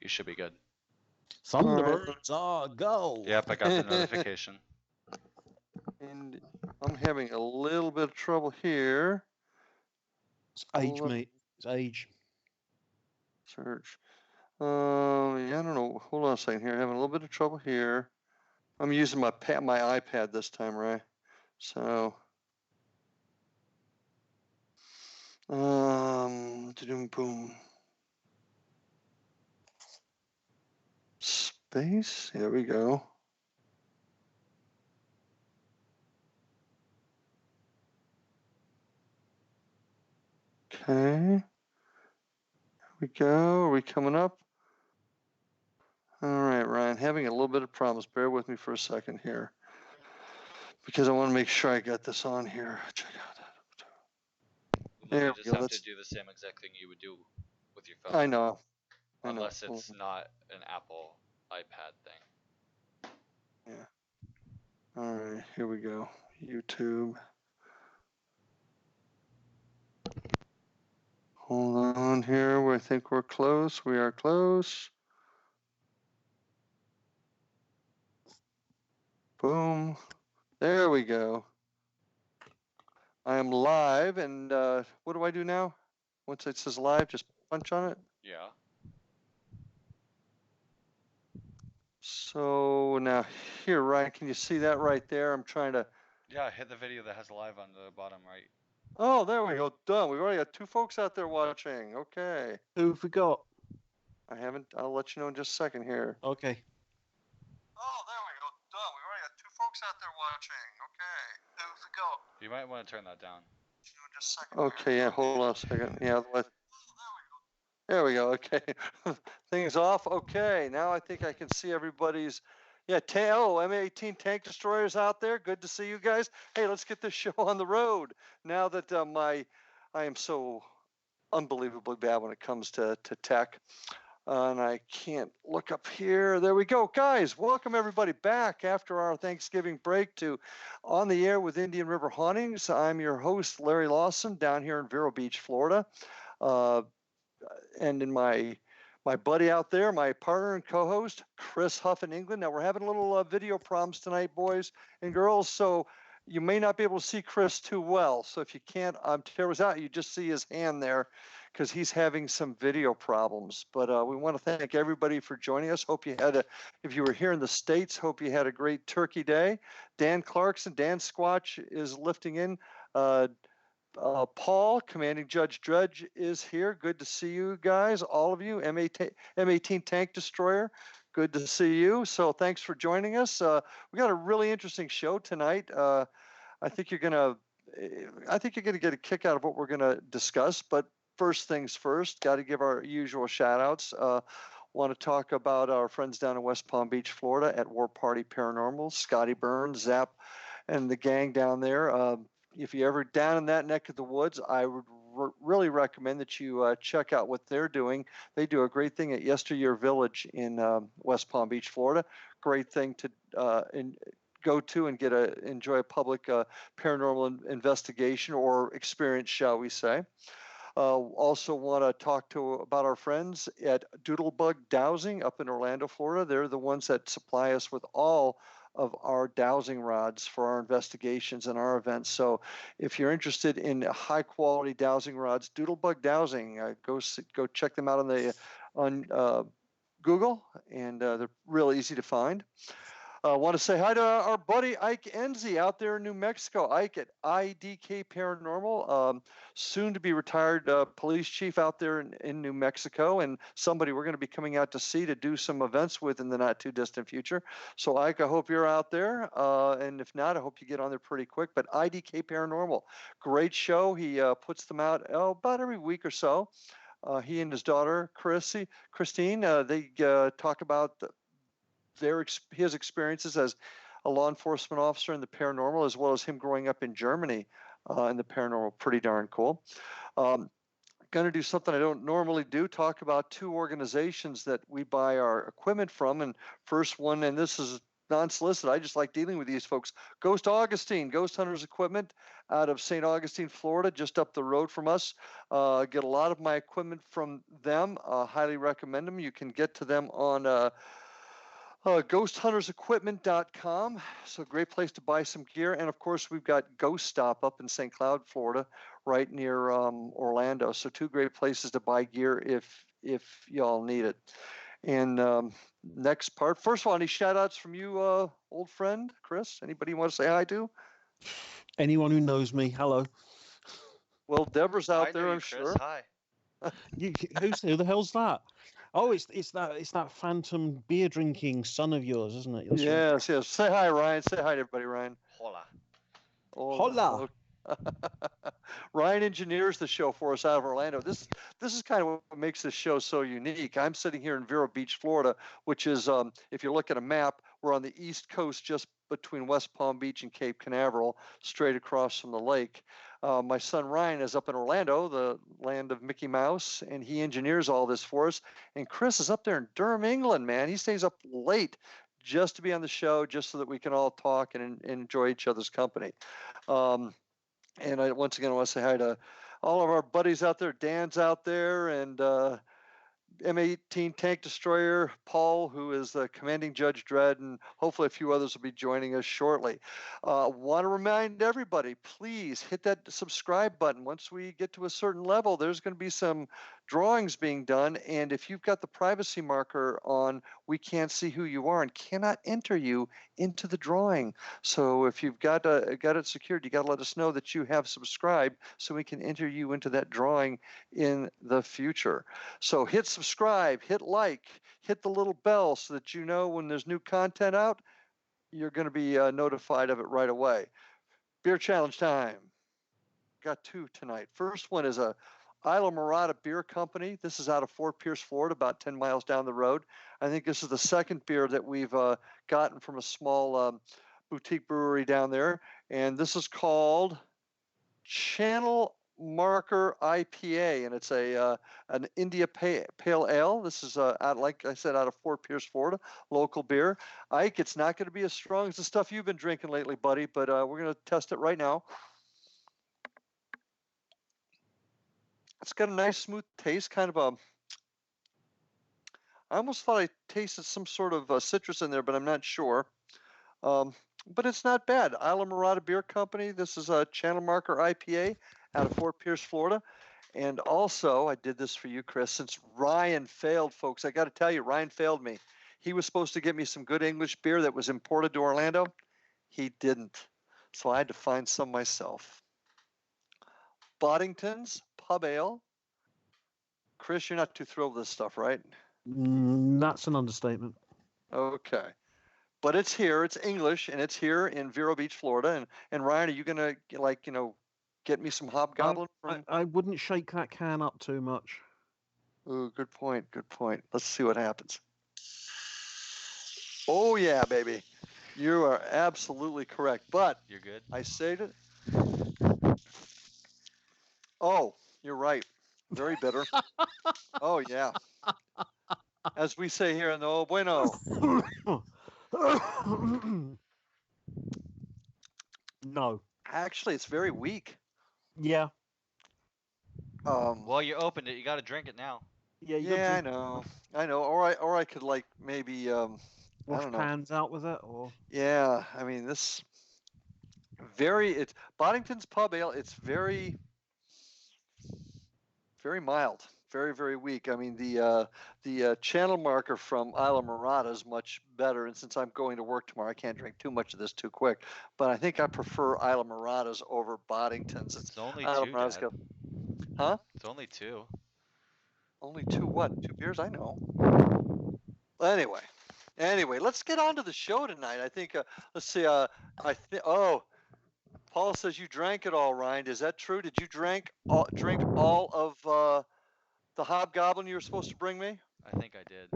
you should be good. Thunderbirds, go! Yep, I got the notification. And I'm having a little bit of trouble here. It's age, mate. It's age. Search. Yeah, I don't know. Hold on a second here. Having a little bit of trouble here. I'm using my iPad this time, right? So, boom. Space. Here we go. Okay. Here we go. Are we coming up? All right, Ryan. Having a little bit of problems. Bear with me for a second here, because I want to make sure I got this on here. Check out that. You just have to do the same exact thing you would do with your phone. I know. Unless it's not an Apple iPad thing. Yeah. All right, here we go. YouTube. Hold on here. I think we're close. We are close. Boom. There we go. I am live, and what do I do now? Once it says live, just punch on it? Yeah. So now here, Ryan, can you see that right there? I'm trying to... Yeah, hit the video that has live on the bottom right. Oh, there we go. Done. We've already got 2 folks out there watching. Okay. Who have we got? I haven't... I'll let you know in just a second here. Okay. Oh, there we go. Done. We've already got 2 folks out there watching. Okay. Who have we got? You might want to turn that down. Just a second. Okay, yeah, hold on a second. Yeah, there we go. Okay. Things off. Okay, now I think I can see everybody's... Yeah, M18 tank destroyers out there. Good to see you guys. Hey, let's get this show on the road. Now that I am so unbelievably bad when it comes to tech. And I can't look up here. There we go. Guys, welcome everybody back after our Thanksgiving break to On the Air with Indian River Hauntings. I'm your host, Larry Lawson, down here in Vero Beach, Florida. And in my buddy out there, my partner and co-host, Chris Huff in England. Now, we're having a little video problems tonight, boys and girls, so you may not be able to see Chris too well. So if you can't tear us out, you just see his hand there because he's having some video problems. But we want to thank everybody for joining us. Hope you had if you were here in the States, hope you had a great Turkey Day. Dan Clarkson, Dan Squatch is lifting in. Paul, Commanding Judge Dredge, is here. Good to see you guys, all of you. M18 Tank Destroyer, good to see you. So thanks for joining us. We got a really interesting show tonight. I think you're gonna get a kick out of what we're gonna discuss. But first things first, got to give our usual shout outs. Want to talk about our friends down in West Palm Beach, Florida at War Party Paranormal, Scotty Burns, Zap, and the gang down there. If you're ever down in that neck of the woods, I would really recommend that you check out what they're doing. They do a great thing at Yesteryear Village in West Palm Beach, Florida. Great thing to go to and enjoy a public paranormal investigation or experience, shall we say. Also want to talk about our friends at Doodlebug Dowsing up in Orlando, Florida. They're the ones that supply us with all of our dowsing rods for our investigations and our events. So if you're interested in high quality dowsing rods, Doodlebug Dowsing, go check them out on Google, and they're really easy to find. Want to say hi to our buddy Ike Enzi out there in New Mexico. Ike at IDK Paranormal, soon to be retired police chief out there in New Mexico, and somebody we're going to be coming out to see to do some events with in the not too distant future. So Ike, I hope you're out there, and if not, I hope you get on there pretty quick. But IDK Paranormal, great show. He puts them out about every week or so. He and his daughter Christine, they talk about his experiences as a law enforcement officer in the paranormal, as well as him growing up in Germany in the paranormal. Pretty darn cool. Going to do something I don't normally do, talk about 2 organizations that we buy our equipment from. And first one, and this is non-solicited. I just like dealing with these folks. Ghost Augustine, Ghost Hunters Equipment out of St. Augustine, Florida, just up the road from us. Get a lot of my equipment from them. Highly recommend them. You can get to them on ghosthuntersequipment.com. So great place to buy some gear. And of course, we've got Ghost Stop up in St. Cloud, Florida, right near Orlando. So two great places to buy gear if y'all need it. And next part, first of all, any shout outs from you, old friend Chris? Anybody you want to say hi to? Anyone who knows me, hello. Well, Deborah's out I there, know I'm you, Chris. sure. Hi. Who the hell's that? Oh, it's that phantom beer drinking son of yours, isn't it? That's right. Yes, yes. Say hi, Ryan. Say hi to everybody, Ryan. Hola. Hola. Ryan engineers the show for us out of Orlando. This is kind of what makes this show so unique. I'm sitting here in Vero Beach, Florida, which is, if you look at a map, we're on the east coast, just between West Palm Beach and Cape Canaveral, straight across from the lake. My son Ryan is up in Orlando, the land of Mickey Mouse, and he engineers all this for us. And Chris is up there in Durham, England, man. He stays up late just to be on the show, just so that we can all talk and enjoy each other's company. And I once again want to say hi to all of our buddies out there. Dan's out there, and M18 Tank Destroyer, Paul, who is the commanding Judge Dredd, and hopefully a few others will be joining us shortly. Want to remind everybody, please hit that subscribe button. Once we get to a certain level, there's going to be some drawings being done, and if you've got the privacy marker on, we can't see who you are and cannot enter you into the drawing. So if you've got it secured, you got to let us know that you have subscribed so we can enter you into that drawing in the future. So hit subscribe, hit like, hit the little bell so that you know when there's new content out, you're going to be notified of it right away. Beer challenge time. Got two tonight. First one is a Isla Morada Beer Company. This is out of Fort Pierce, Florida, about 10 miles down the road. I think this is the second beer that we've gotten from a small boutique brewery down there. And this is called Channel Marker IPA, and it's an India Pale Ale. This is out, like I said, out of Fort Pierce, Florida, local beer. Ike, it's not going to be as strong as the stuff you've been drinking lately, buddy, but we're going to test it right now. It's got a nice smooth taste, kind of I almost thought I tasted some sort of citrus in there, but I'm not sure. But it's not bad. Isla Morada Beer Company. This is a Channel Marker IPA out of Fort Pierce, Florida. And also, I did this for you, Chris, since Ryan failed, folks. I got to tell you, Ryan failed me. He was supposed to get me some good English beer that was imported to Orlando. He didn't. So I had to find some myself. Boddington's Pub Ale. Chris, you're not too thrilled with this stuff, right? That's an understatement. Okay. But it's here, it's English, and it's here in Vero Beach, Florida. And Ryan, are you going to, get me some Hobgoblin? I wouldn't shake that can up too much. Ooh, good point, good point. Let's see what happens. Oh, yeah, baby. You are absolutely correct. But You're good. I saved it. Oh, you're right. Very bitter. Oh, yeah. As we say here in the Oh Bueno. No. Actually, it's very weak. Yeah. Well, you opened it. You got to drink it now. Yeah. Yeah, I know. Or I could maybe wash pans out with it, or yeah. I mean, this it's Boddington's Pub Ale. It's very, very mild. Very, very weak. I mean, the channel marker from Isla Morada is much better. And since I'm going to work tomorrow, I can't drink too much of this too quick. But I think I prefer Isla Morada's over Boddington's. It's only two, Dad. Huh? It's only two. Only two what? Two beers? I know. Anyway, let's get on to the show tonight. I think, let's see, Paul says you drank it all, Ryan. Is that true? Did you drink all of the Hobgoblin you were supposed to bring me? I think I did.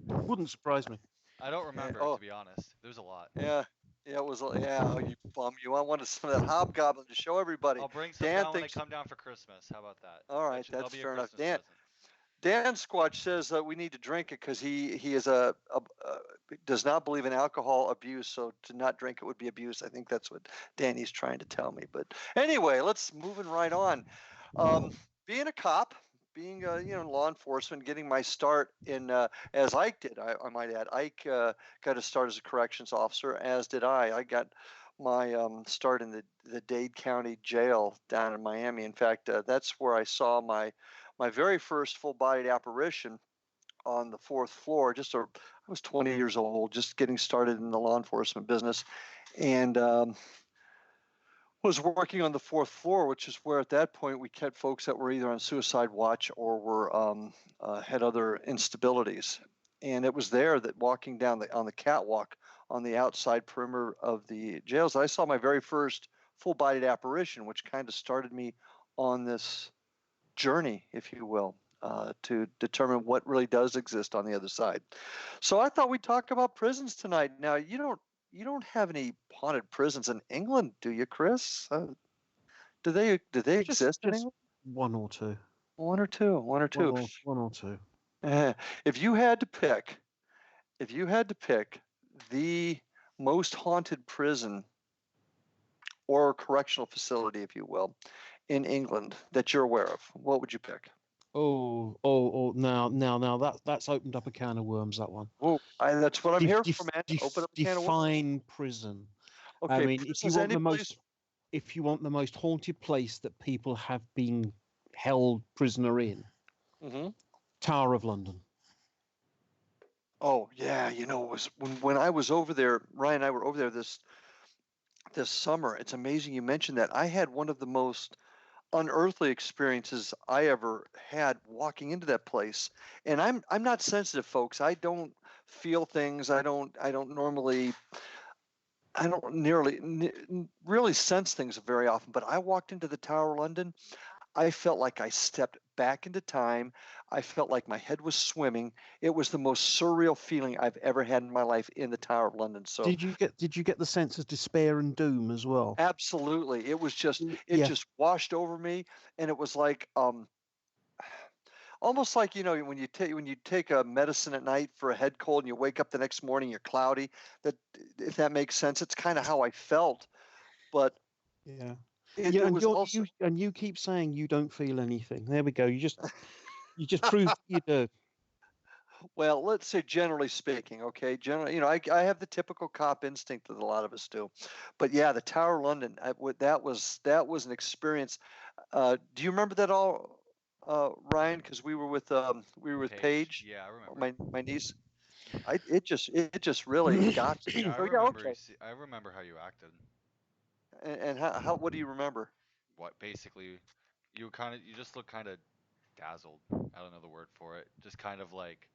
Wouldn't surprise me. I don't remember, to be honest. There's a lot. Yeah, it was. Yeah, you bum. You want some of that Hobgoblin to show everybody. I'll bring some down when I come down for Christmas. How about that? All right, that's fair enough. Dan Squatch says that we need to drink it because he is does not believe in alcohol abuse. So to not drink it would be abuse. I think that's what Danny's trying to tell me. But anyway, let's moving right on. Being a cop, being law enforcement, getting my start in as Ike did. I might add, Ike got to start as a corrections officer, as did I. I got my start in the Dade County Jail down in Miami. In fact, that's where I saw my very first full-bodied apparition on the fourth floor. I was 20 years old, just getting started in the law enforcement business, and was working on the fourth floor, which is where at that point we kept folks that were either on suicide watch or were had other instabilities. And it was there that walking down on the catwalk on the outside perimeter of the jails, I saw my very first full-bodied apparition, which kind of started me on this journey, if you will, to determine what really does exist on the other side. So I thought we'd talk about prisons tonight. Now you don't have any haunted prisons in England, do you, Chris? Do they exist in England? One or two. One or two. One or two. If you had to pick the most haunted prison or correctional facility, if you will, in England that you're aware of, what would you pick? Now that's opened up a can of worms, that one. Oh, that's what I'm here for, man. Open up a can of worms. Define prison. Okay, I mean, if you want the most haunted place that people have been held prisoner in, Tower of London. Oh yeah, it was when I was over there. Ryan and I were over there this summer. It's amazing you mentioned that. I had one of the most unearthly experiences I ever had walking into that place. And I'm not sensitive, folks. I don't feel things. I don't nearly really sense things very often. But I walked into the Tower of London. I felt like I stepped back into time. I felt like my head was swimming. It was the most surreal feeling I've ever had in my life in the Tower of London. So did you get the sense of despair and doom as well? Absolutely. It was just just washed over me, and it was like almost like when you take a medicine at night for a head cold and you wake up the next morning you're cloudy. That, if that makes sense, it's kind of how I felt. But yeah. And you keep saying you don't feel anything. There we go. You just proved you do. Well, let's say generally speaking, okay. Generally, I have the typical cop instinct that a lot of us do, but yeah, the Tower of London, that was an experience. Do you remember that all, Ryan? Because we were with Paige. Yeah, I remember. My niece. It just really got to me. Yeah, I remember how you acted. And how what do you remember? What basically, you just look kind of dazzled. I don't know the word for it. Just kind of like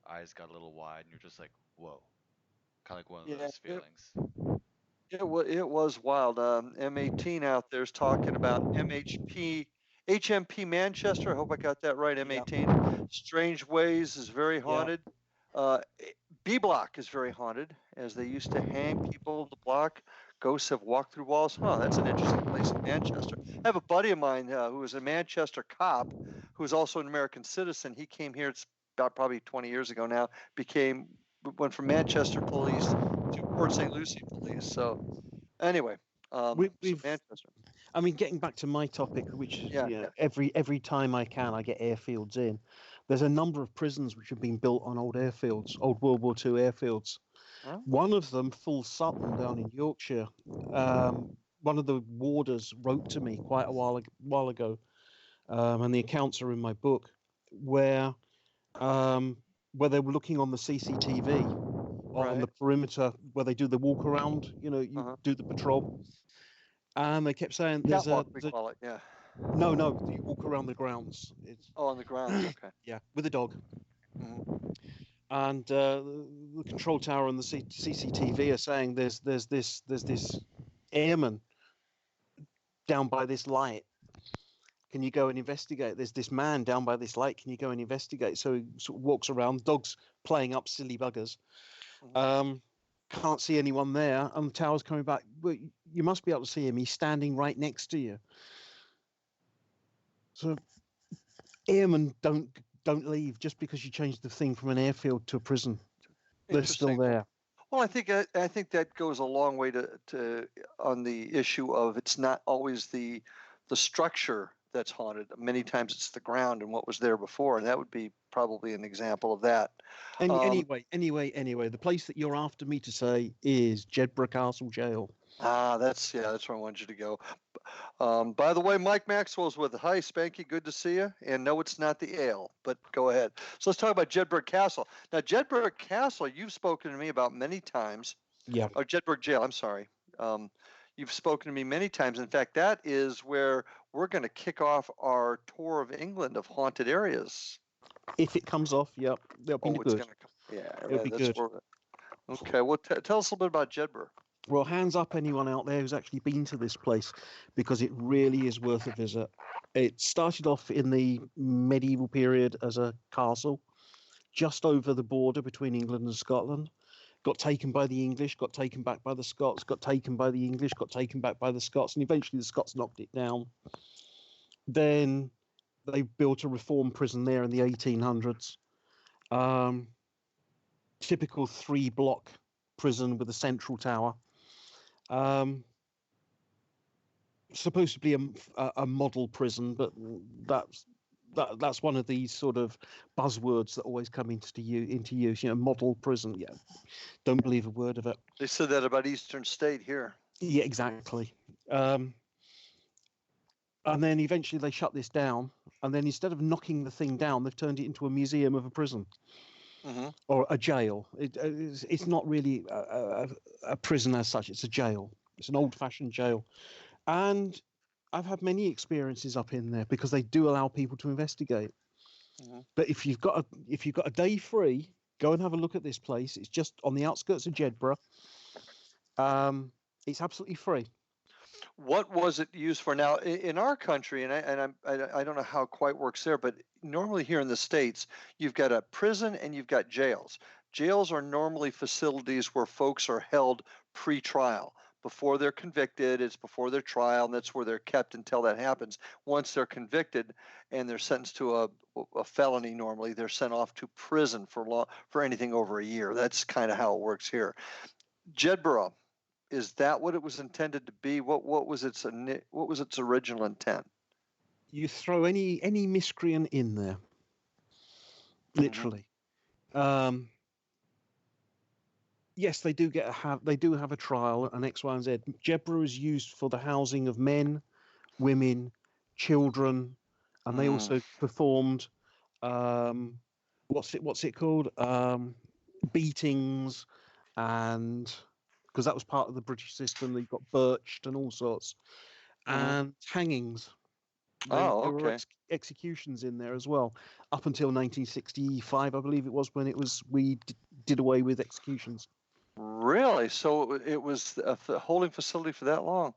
eyes got a little wide, and you're just like, whoa, kind of like one of those feelings. It was wild. M18 out there's talking about HMP Manchester. I hope I got that right. M18. Yeah. Strange Ways is very haunted. B Block is very haunted, as they used to hang people in the block. Ghosts have walked through walls. That's an interesting place in Manchester. I have a buddy of mine who was a Manchester cop, who was also an American citizen. He came here. It's about probably 20 years ago now. Went from Manchester police to Port St. Lucie police. So anyway, Manchester. I mean, getting back to my topic, which every time I can, I get airfields in. There's a number of prisons which have been built on old airfields, old World War II airfields. Huh? One of them, Full Sutton, down in Yorkshire. One of the warders wrote to me quite a while ago, and the accounts are in my book, where they were looking on the CCTV on the perimeter where they do the walk around. You do the patrol, and they kept saying there's call it, yeah. No, you walk around the grounds. On the grounds, okay. Yeah, with a dog. Mm-hmm. And the control tower and the CCTV are saying there's this airman down by this light. Can you go and investigate? There's this man down by this light. Can you go and investigate? So he sort of walks around, dog's playing up silly buggers. Can't see anyone there, and the tower's coming back. Well, you must be able to see him. He's standing right next to you. So airmen don't leave just because you change the thing from an airfield to a prison. They're still there. Well, I think that goes a long way to on the issue of it's not always the structure that's haunted. Many times it's the ground and what was there before, and that would be probably an example of that. Anyway, the place that you're after me to say is Jedburgh Castle Jail. That's where I wanted you to go. By the way, Mike Maxwell's with us. Hi, Spanky. Good to see you. And no, it's not the ale, but go ahead. So let's talk about Jedburgh Castle. Now, Jedburgh Castle, you've spoken to me about many times. Yeah. Or Jedburgh Jail, I'm sorry. You've spoken to me many times. In fact, that is where we're going to kick off our tour of England of haunted areas. If it comes off, yep, that'll be good. It'll be good. Okay, well, tell us a little bit about Jedburgh. Well, hands up anyone out there who's actually been to this place, because it really is worth a visit. It started off in the medieval period as a castle just over the border between England and Scotland. Got taken by the English, got taken back by the Scots, got taken by the English, got taken back by the Scots, and eventually the Scots knocked it down. Then they built a reform prison there in the 1800s. Typical 3-block prison with a central tower. Supposed to be a model prison, but that's one of these sort of buzzwords that always come into use. Model prison. Yeah, don't believe a word of it. They said that about Eastern State here. Yeah, exactly. And then eventually they shut this down, and then instead of knocking the thing down, they've turned it into a museum of a prison. Mm-hmm. Or a jail. It's not really a prison as such. It's a jail. It's an old-fashioned jail. And I've had many experiences up in there because they do allow people to investigate. Mm-hmm. But if you've got a day free, go and have a look at this place. It's just on the outskirts of Jedburgh. It's absolutely free. What was it used for? Now, in our country, and I don't know how it quite works there, but normally here in the States, you've got a prison and you've got jails. Jails are normally facilities where folks are held pre-trial. Before they're convicted, it's before their trial, and that's where they're kept until that happens. Once they're convicted and they're sentenced to a felony, normally they're sent off to prison for anything over a year. That's kind of how it works here. Jedburgh, is that what it was intended to be? What was its original intent? You throw any miscreant in there, literally. Mm-hmm. Yes, they do have a trial, an X, Y, and Z. Jedburgh is used for the housing of men, women, children, and they also performed what's it called? Beatings, and because that was part of the British system, they got birched and all sorts, and hangings. There were executions in there as well, up until 1965, I believe it was, when we did away with executions. Really? So it was a holding facility for that long?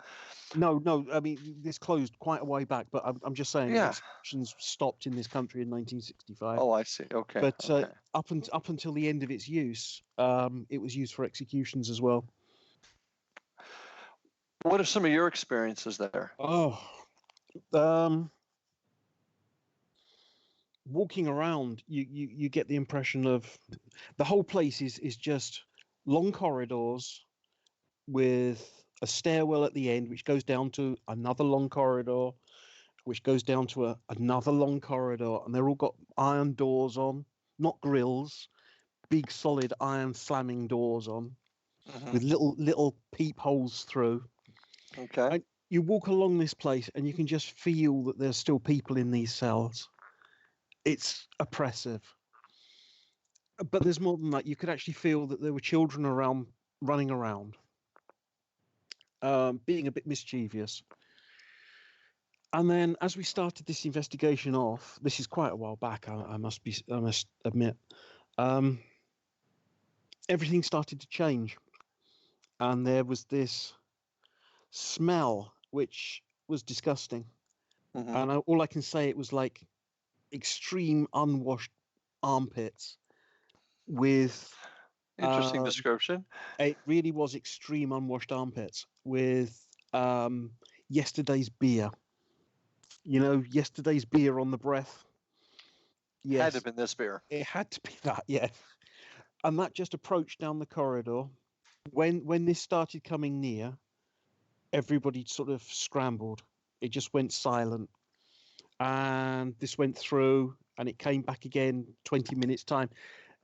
No. I mean, this closed quite a way back, but I'm just saying executions stopped in this country in 1965. Oh, I see. Okay. But up until the end of its use, it was used for executions as well. What are some of your experiences there? Walking around, you get the impression of the whole place is just long corridors with a stairwell at the end, which goes down to another long corridor, which goes down to another long corridor, and they're all got iron doors on, not grills, big solid iron slamming doors on, with little peepholes through. Okay. And you walk along this place, and you can just feel that there's still people in these cells. It's oppressive. But there's more than that. You could actually feel that there were children around, running around, being a bit mischievous. And then, as we started this investigation off, this is quite a while back, I must admit, everything started to change, and there was this smell which was disgusting. And all I can say, it was like extreme unwashed armpits with interesting description. It really was extreme unwashed armpits with yesterday's beer. Yesterday's beer on the breath. Had to Yes, have been this beer. it had to be that. Yeah, and that just approached down the corridor. When this started coming near, everybody sort of scrambled. It just went silent, and this went through, and it came back again 20 minutes time,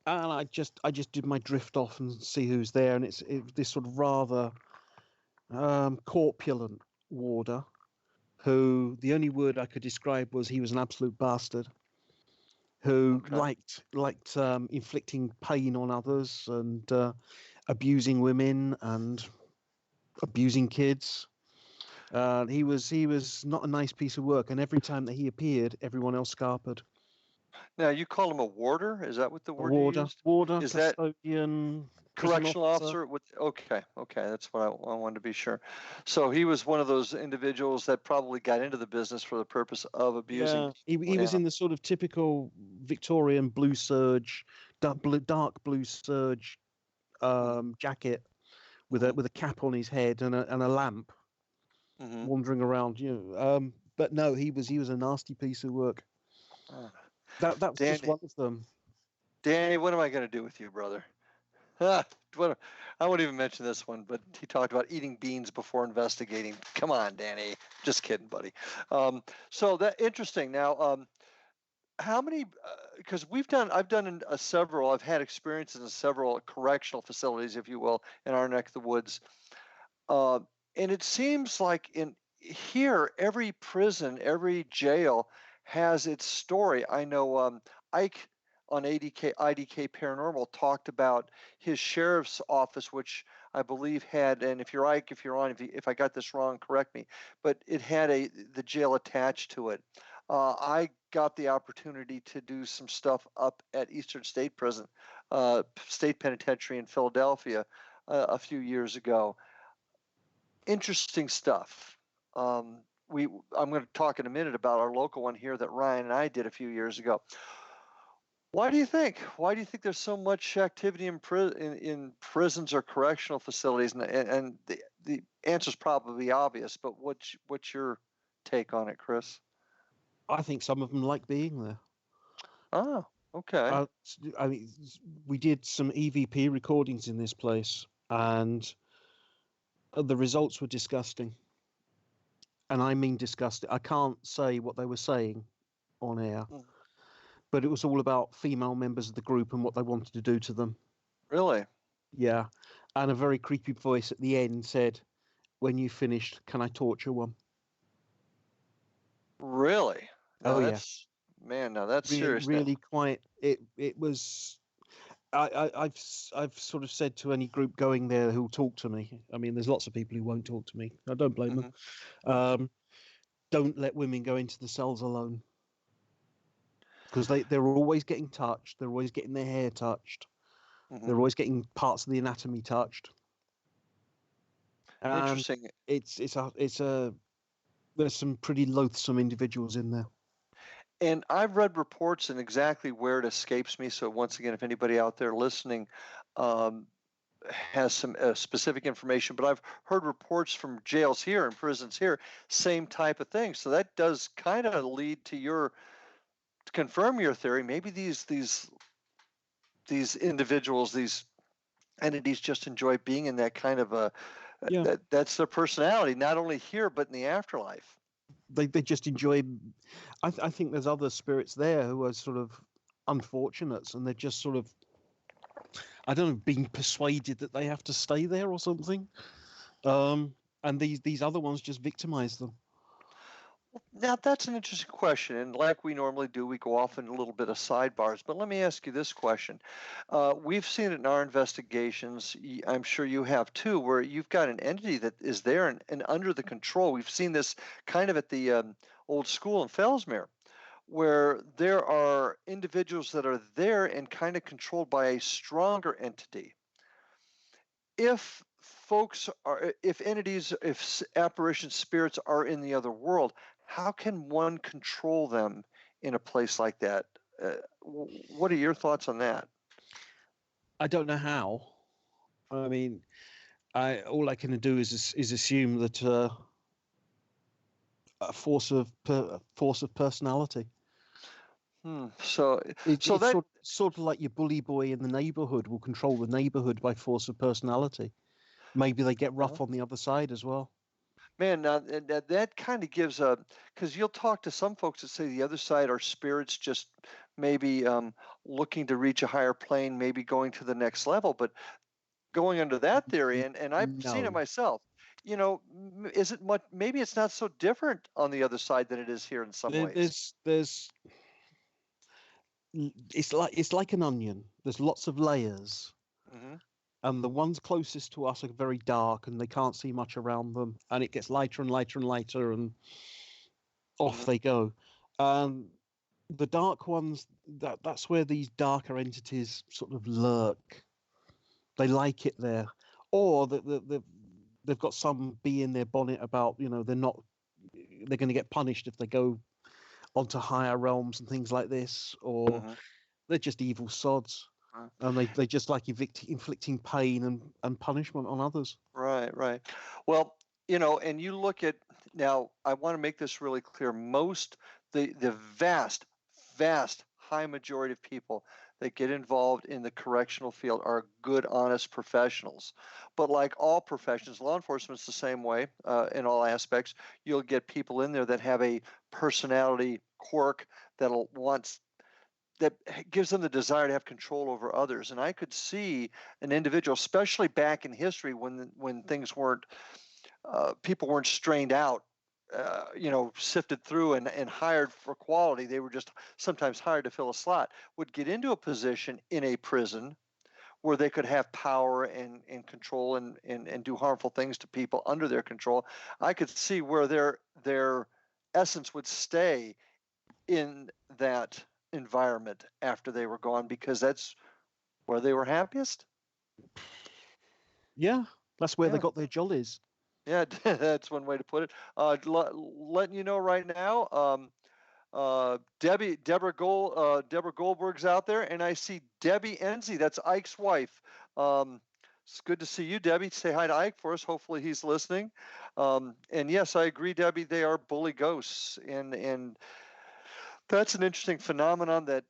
and I just did my drift off and see who's there, and it's this sort of rather corpulent warder who the only word I could describe was he was an absolute bastard who Okay. liked inflicting pain on others and abusing women and abusing kids. He was not a nice piece of work, and every time that he appeared, everyone else scarpered. Now you call him a warder? Is that what the A word you used? warder, Is that custodian, prison correctional officer. officer? Okay, that's what I wanted to be sure. So he was one of those individuals that probably got into the business for the purpose of abusing Yeah, he people. was Yeah. in the sort of typical Victorian blue serge, dark blue serge jacket with Mm-hmm. a cap on his head and a lamp Mm-hmm. wandering around. But no, he was a nasty piece of work. Uh, That was just Danny, one of them. Danny, what am I going to do with you, brother? Ah, I won't even mention this one, but he talked about eating beans before investigating. Come on, Danny. Just kidding, buddy. So that interesting. Now, how many? Because I've done several. I've had experiences in several correctional facilities, if you will, in our neck of the woods. Uh, and it seems like in here, every prison, every jail has its story. I know Ike on IDK Paranormal talked about his sheriff's office, which I believe had, and if you're Ike, if you're on, if I got this wrong, correct me, but it had the jail attached to it. I got the opportunity to do some stuff up at Eastern State Prison, State Penitentiary in Philadelphia a few years ago. Interesting stuff. I'm going to talk in a minute about our local one here that Ryan and I did a few years ago. Why do you think? Why do you think there's so much activity in prisons or correctional facilities? And the answer is probably obvious, but what's your take on it, Chris? I think some of them like being there. Oh, okay. Uh, I mean, we did some EVP recordings in this place, and the results were disgusting. And I mean disgusting. I can't say what they were saying on air, Hmm. but it was all about female members of the group and what they wanted to do to them. Really? Yeah. And a very creepy voice at the end said, "When you finished, can I torture one?" Really? Oh Now yeah. that's Really, serious. Now, really quite. It was. I've sort of said to any group going there who'll talk to me. I mean, there's lots of people who won't talk to me. I don't blame them. hmm Um, don't let women go into the cells alone because they're always getting touched. They're always getting their hair touched. hmm They're always getting parts of the anatomy touched. And Interesting. it's a there's some pretty loathsome individuals in there. And I've read reports, and exactly where it escapes me. So once again, if anybody out there listening um, has some specific information, but I've heard reports from jails here and prisons here, same type of thing. So that does kind of lead to confirm your theory. Maybe these individuals, these entities, just enjoy being in that kind of a Yeah, that's their personality, not only here but in the afterlife. they just enjoy. I think there's other spirits there who are sort of unfortunates, and they're just sort of, I don't know, being persuaded that they have to stay there or something. And these other ones just victimize them. Now, that's an interesting question. And like we normally do, we go off in a little bit of sidebars. But let me ask you this question. We've seen it in our investigations. I'm sure you have too, where you've got an entity that is there and under the control. We've seen this kind of at the old school in Fellsmere, where there are individuals that are there and kind of controlled by a stronger entity. If entities, if apparition spirits are in the other world, how can one control them in a place like that? What are your thoughts on that? I don't know how. I mean, I all I can do is assume that a force of personality. So It's that sort of like your bully boy in the neighborhood will control the neighborhood by force of personality. Maybe they get rough on the other side as well. man, that kind of gives a, because you'll talk to some folks that say the other side are spirits just maybe looking to reach a higher plane, maybe going to the next level. But going under that theory, and I've seen it No, myself, is it much? Maybe it's not so different on the other side than it is here in some ways. there's it's like an onion. There's lots of layers, Hmm. and the ones closest to us are very dark, and they can't see much around them, and it gets lighter and lighter and lighter, and off they go. The dark ones, that's where these darker entities sort of lurk. They like it there, or they've got some bee in their bonnet about they're going to get punished if they go onto higher realms and things like this, or Hmm. they're just evil sods, and they just like inflicting pain and punishment on others. Right, right. Well, and you look at now, I want to make this really clear. The vast high majority of people that get involved in the correctional field are good, honest professionals. But like all professions, law enforcement's the same way in all aspects. You'll get people in there that have a personality quirk that gives them the desire to have control over others. And I could see an individual, especially back in history when things weren't, people weren't strained out, sifted through and hired for quality. They were just sometimes hired to fill a slot, would get into a position in a prison where they could have power and control and do harmful things to people under their control. I could see where their essence would stay in that environment after they were gone because that's where they were happiest. Yeah, that's where they Yeah, got their jollies. yeah, that's one way to put it. Letting you know right now, Deborah Goldberg's out there, and I see Debbie Enzi. That's Ike's wife. It's good to see you, Debbie. Say hi to Ike for us. Hopefully he's listening. And yes, I agree, Debbie. They are bully ghosts, and that's an interesting phenomenon that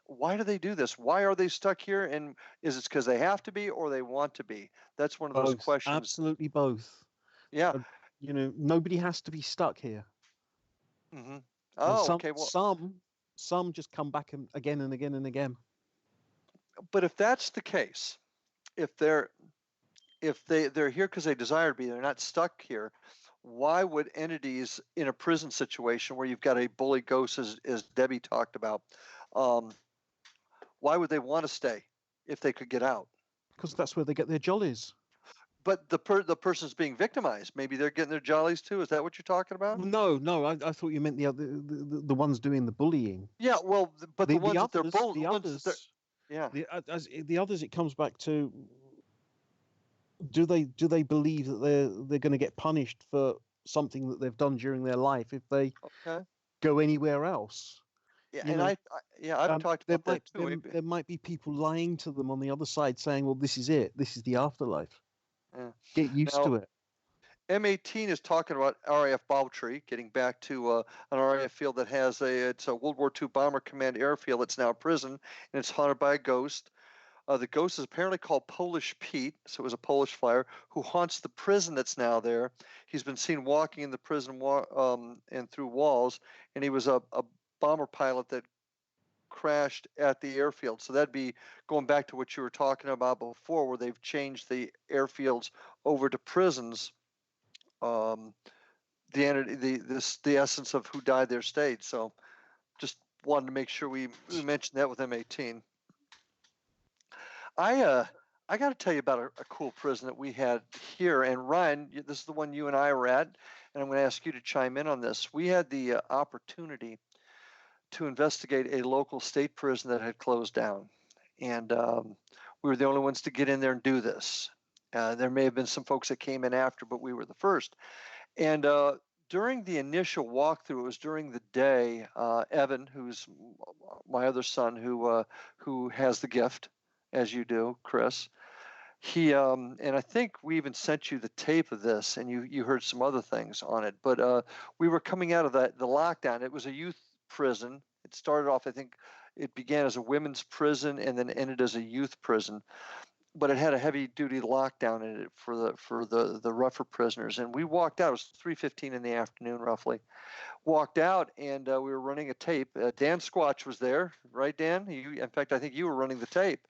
why do they do this? Why are they stuck here? And is it because they have to be or they want to be? That's one of those Both, questions. absolutely both. Yeah. Uh, nobody has to be stuck here, Hmm. and Oh, okay. Well, some just come back again and again and again. but if that's the case, if they're here because they desire to be, they're not stuck here. Why would entities in a prison situation where you've got a bully ghost, as Debbie talked about, um, why would they want to stay if they could get out? Because that's where they get their jollies. But the person's being victimized. Maybe they're getting their jollies too. Is that what you're talking about? No, I thought you meant the ones doing the bullying. Yeah. Well, but the The ones that they're others, the ones that they're, yeah. the others, it comes back to, do they believe that they're going to get punished for something that they've done during their life if they Okay. go anywhere else? Yeah, You and know, yeah, I've talked about that too. there might be people lying to them on the other side, saying, "Well, this is it. This is the afterlife. Yeah. Get used Now, to it." M18 is talking about RAF Bowtree, getting back to an RAF field that it's a World War II Bomber Command airfield. It's now a prison, and it's haunted by a ghost. The ghost is apparently called Polish Pete, so it was a Polish flyer who haunts the prison that's now there. He's been seen walking in the prison and through walls, and he was a bomber pilot that crashed at the airfield. So that'd be going back to what you were talking about before, where they've changed the airfields over to prisons. Um, the essence of who died there stayed. So just wanted to make sure we mentioned that with M18. I got to tell you about a cool prison that we had here. And Ryan, this is the one you and I were at, and I'm going to ask you to chime in on this. We had the opportunity to investigate a local state prison that had closed down, and we were the only ones to get in there and do this. There may have been some folks that came in after, but we were the first. And during the initial walkthrough, it was during the day. Evan, who's my other son, who has the gift, as you do, Chris. He and I think we even sent you the tape of this, and you heard some other things on it. But we were coming out of the lockdown. It was a youth prison. It started off, I think, it began as a women's prison and then ended as a youth prison. But it had a heavy-duty lockdown in it for the rougher prisoners. And we walked out. It was 3:15 in the afternoon, roughly. Walked out, and we were running a tape. Dan Squatch was there, right, Dan? In fact, I think you were running the tape.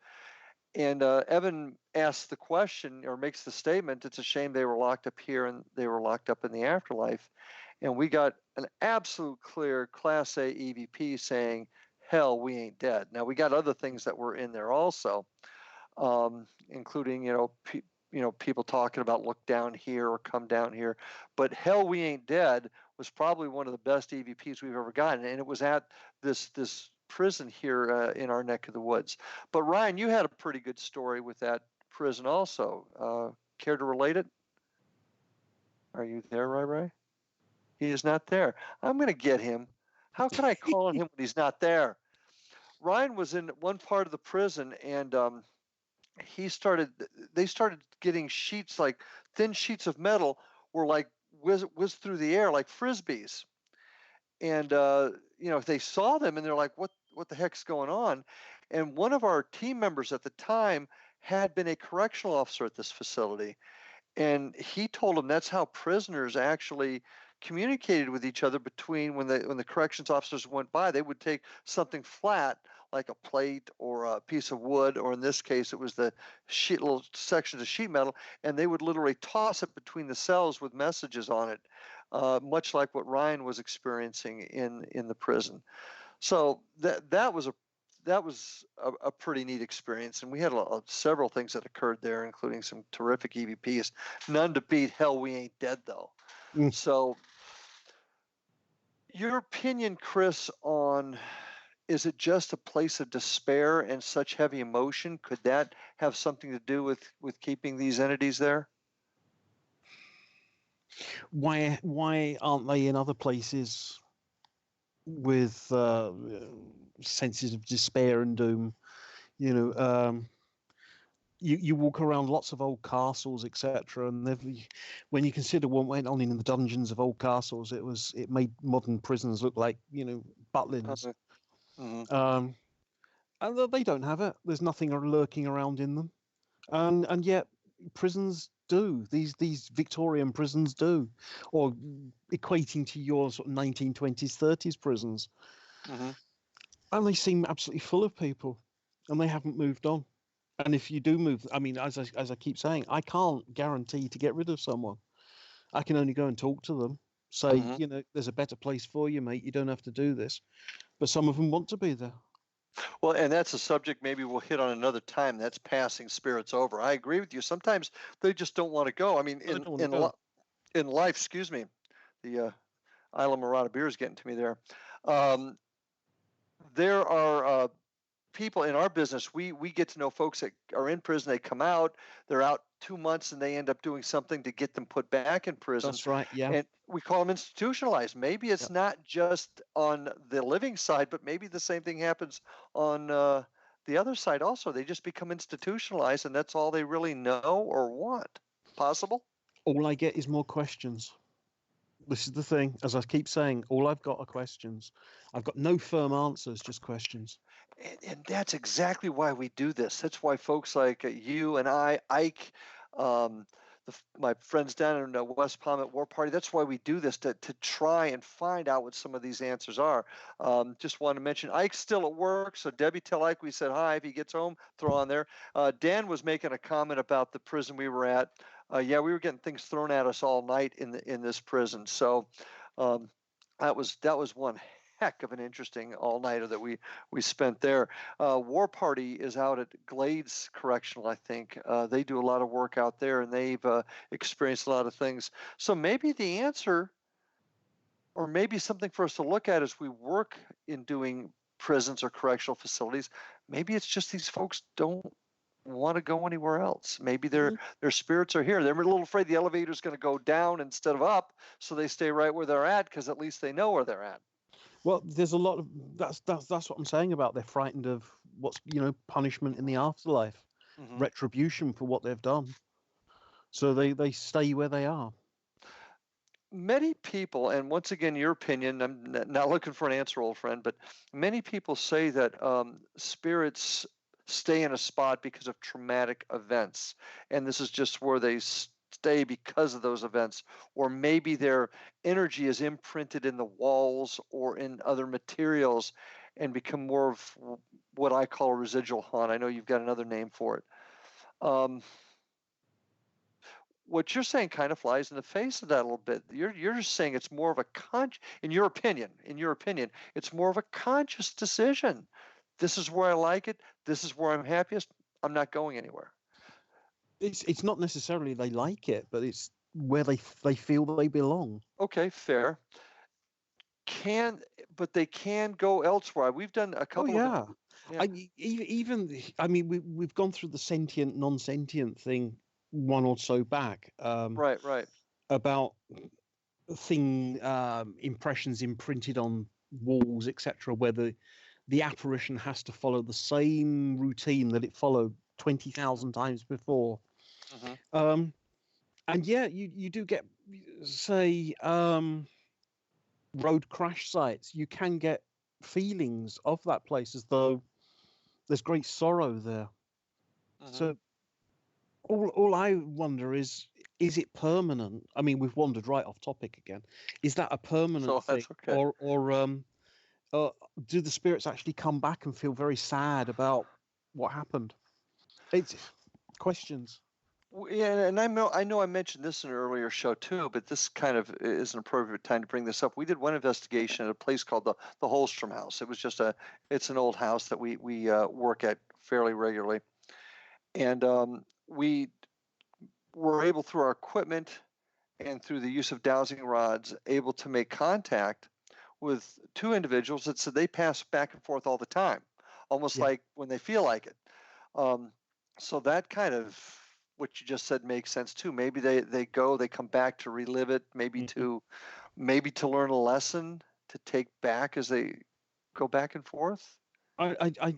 And Evan asks the question, or makes the statement, it's a shame they were locked up here and they were locked up in the afterlife. And we got an absolute clear Class A EVP saying, hell, we ain't dead. Now, we got other things that were in there also, including, people talking about look down here or come down here. But hell, we ain't dead was probably one of the best EVPs we've ever gotten. And it was at this prison here in our neck of the woods. But Ryan, you had a pretty good story with that prison also. Care to relate it? Are you there, Ray? He is not there. I'm going to get him. How can I call on him when he's not there? Ryan was in one part of the prison, and they started getting sheets, like thin sheets of metal were like whizzed through the air like frisbees. And they saw them and they're like, what the heck's going on? And one of our team members at the time had been a correctional officer at this facility, and he told them that's how prisoners actually communicated with each other. Between when the corrections officers went by, they would take something flat like a plate or a piece of wood, or in this case it was the little sections of sheet metal, and they would literally toss it between the cells with messages on it, much like what Ryan was experiencing in the prison. So that was a pretty neat experience, and we had several things that occurred there, including some terrific EVPs. None to beat hell, we ain't dead, though. So your opinion, Chris, on, is it just a place of despair and such heavy emotion? Could that have something to do with keeping these entities there? Why aren't they in other places with senses of despair and doom? You walk around lots of old castles, etc., and when you consider what went on in the dungeons of old castles, it made modern prisons look like butlins. And they don't have it. There's nothing lurking around in them, and yet prisons do. These Victorian prisons do, or equating to your sort of 1920s, 30s prisons, and they seem absolutely full of people, and they haven't moved on. And if you do move, I mean, as I keep saying, I can't guarantee to get rid of someone. I can only go and talk to them, say, there's a better place for you, mate. You don't have to do this. But some of them want to be there. Well, and that's a subject maybe we'll hit on another time. That's passing spirits over. I agree with you. Sometimes they just don't want to go. I mean, in life, excuse me, the Isla Morada beer is getting to me there. There are people in our business, we get to know folks that are in prison. They come out, they're out 2 months, and they end up doing something to get them put back in prison. That's right, yeah. And we call them institutionalized. Maybe it's not just on the living side, but maybe the same thing happens on the other side also. They just become institutionalized, and that's all they really know or want. Possible? All I get is more questions. This is the thing, as I keep saying, all I've got are questions. I've got no firm answers, just questions. And that's exactly why we do this. That's why folks like you and I, Ike, my friends down in West Palm at War Party, that's why we do this, to try and find out what some of these answers are. Just want to mention, Ike's still at work, so Debbie, tell Ike we said hi. If he gets home, throw on there. Dan was making a comment about the prison we were at. Yeah, we were getting things thrown at us all night in this prison. So that was one heck of an interesting all-nighter that we spent there. War Party is out at Glades Correctional, I think. They do a lot of work out there, and they've experienced a lot of things. So maybe the answer, or maybe something for us to look at as we work in doing prisons or correctional facilities, maybe it's just these folks don't want to go anywhere else. Maybe their spirits are here. They're a little afraid the elevator is going to go down instead of up, so they stay right where they're at, because at least they know where they're at. Well, there's a lot of that's what I'm saying about they're frightened of what's punishment in the afterlife, retribution for what they've done. So they stay where they are. many people, and once again, your opinion, I'm not looking for an answer, old friend, but many people say that spirits stay in a spot because of traumatic events. And this is just where they stay because of those events. Or maybe their energy is imprinted in the walls or in other materials and become more of what I call a residual haunt. I know you've got another name for it. Um, what you're saying kind of flies in the face of that a little bit. You're just saying it's more of a in your opinion, it's more of a conscious decision. This is where I like it. This is where I'm happiest. I'm not going anywhere. It's not necessarily they like it, but it's where they feel they belong. Okay, fair. Can but they can go elsewhere. We've done a Oh couple of yeah, yeah. I mean we've gone through the sentient non-sentient thing one or so back, Right. about impressions imprinted on walls, etc., where the apparition has to follow the same routine that it followed 20,000 times before. Mm-hmm. And yeah, you do get, say, road crash sites. You can get feelings of that place as though there's great sorrow there. Mm-hmm. So all I wonder is it permanent? I mean, we've wandered right off topic again. Is that a permanent So thing, that's okay. uh, do the spirits actually come back and feel very sad about what happened? It's questions. Yeah, and I know I mentioned this in an earlier show too, but this kind of is an appropriate time to bring this up. We did one investigation at a place called the Holstrom House. It's an old house that we work at fairly regularly, and we were able through our equipment and through the use of dowsing rods able to make contact with two individuals that said they pass back and forth all the time, almost Yeah. like when they feel like it. Um, so that kind of what you just said makes sense too. Maybe they come back to relive it, Mhm. maybe to learn a lesson to take back as they go back and forth. I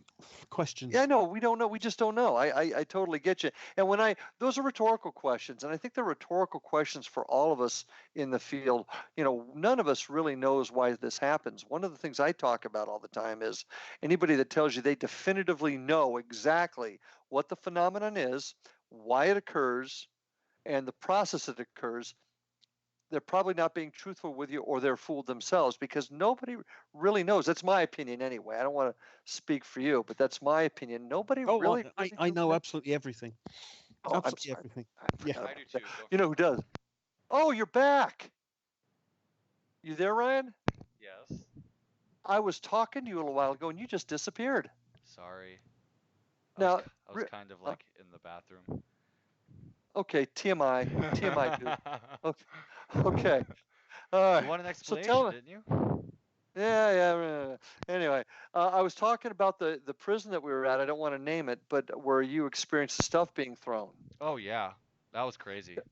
Yeah, questions. no, we don't know. We just don't know. I totally get you. And those are rhetorical questions, and I think they're rhetorical questions for all of us in the field. None of us really knows why this happens. One of the things I talk about all the time is anybody that tells you they definitively know exactly what the phenomenon is, why it occurs, and the process that occurs, they're probably not being truthful with you, or they're fooled themselves, because nobody really knows. That's my opinion anyway. I don't want to speak for you, but that's my opinion. Nobody Oh, really I truly know knows. absolutely everything. Oh, I'm Absolutely sorry. everything. I Yeah. forgot I do about that. too. Go You for know it. who does? Oh, you're back. You there, Ryan? Yes. I was talking to you a little while ago and you just disappeared. Sorry. Now, I was kind of uh, like in the bathroom. okay, TMI, dude. Okay, okay. All You right. want an So tell explanation, me. didn't you? Yeah. Anyway, I was talking about the prison that we were at. I don't want to name it, but where you experienced stuff being thrown. Oh yeah, that was crazy.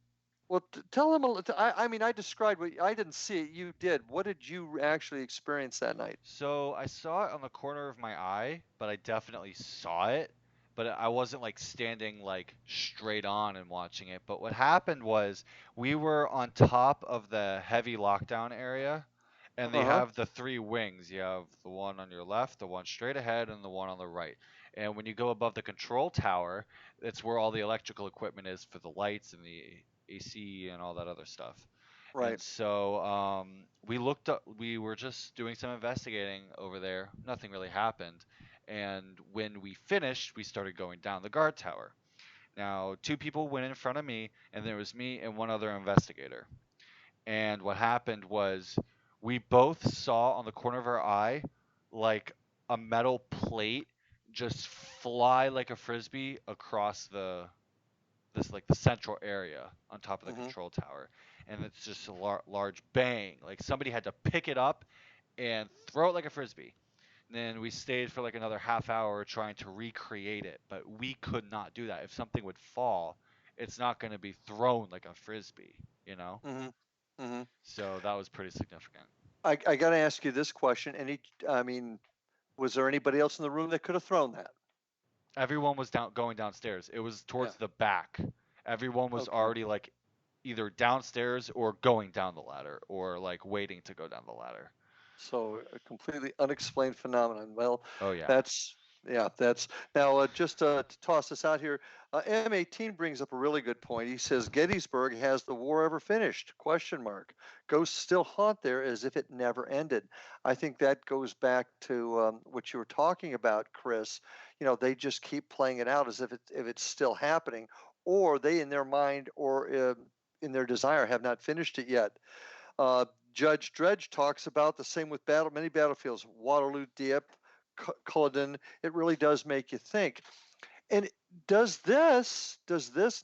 Well, tell them. I mean, I described what I didn't see it. You did. What did you actually experience that night? So I saw it on the corner of my eye, but I definitely saw it. But I wasn't like standing like straight on and watching it. But what happened was we were on top of the heavy lockdown area, and they Uh huh. have the three wings. You have the one on your left, the one straight ahead, and the one on the right. And when you go above the control tower, it's where all the electrical equipment is for the lights and the AC and all that other stuff. And Right. so we looked up, we were just doing some investigating over there. Nothing really happened. And when we finished, we started going down the guard tower. Now, two people went in front of me, and there was me and one other investigator. And what happened was we both saw on the corner of our eye like a metal plate just fly like a frisbee across this like the central area on top of the Mm-hmm. control tower, and it's just a large bang. Like somebody had to pick it up and throw it like a frisbee. And then we stayed for like another half hour trying to recreate it, but we could not do that. If something would fall, it's not going to be thrown like a frisbee, you know? Mm-hmm. Mm-hmm. So that was pretty significant. I got to ask you this question. I mean, was there anybody else in the room that could have thrown that? Everyone was down going downstairs. It was Yeah. towards the back. Everyone was Okay. already like either downstairs or going down the ladder or like waiting to go down the ladder. So a completely unexplained phenomenon. Well, Oh yeah. that's that's now just to toss this out here. M18 brings up a really good point. He says Gettysburg, has the war ever finished? Question mark. Ghosts still haunt there as if it never ended. I think that goes back to what you were talking about, Chris. You know, they just keep playing it out as if it's still happening, or they in their mind or in their desire have not finished it yet. Judge Dredge talks about the same with many battlefields, Waterloo, Dieppe, Culloden. It really does make you think. And does this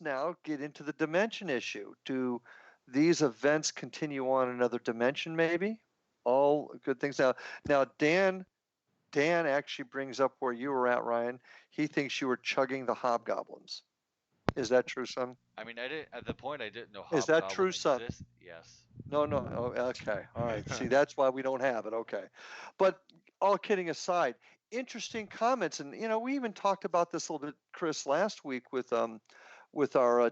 now get into the dimension issue? Do these events continue on another dimension? Maybe all good things. Now Dan actually brings up where you were at, Ryan. He thinks you were chugging the hobgoblins. Is that true, son? I mean, I didn't at the point I didn't know Is that true, Hobgoblin son? exists. Yes. No. Oh, okay. All right. See, that's why we don't have it. Okay. But all kidding aside, interesting comments, and we even talked about this a little bit, Chris, last week with our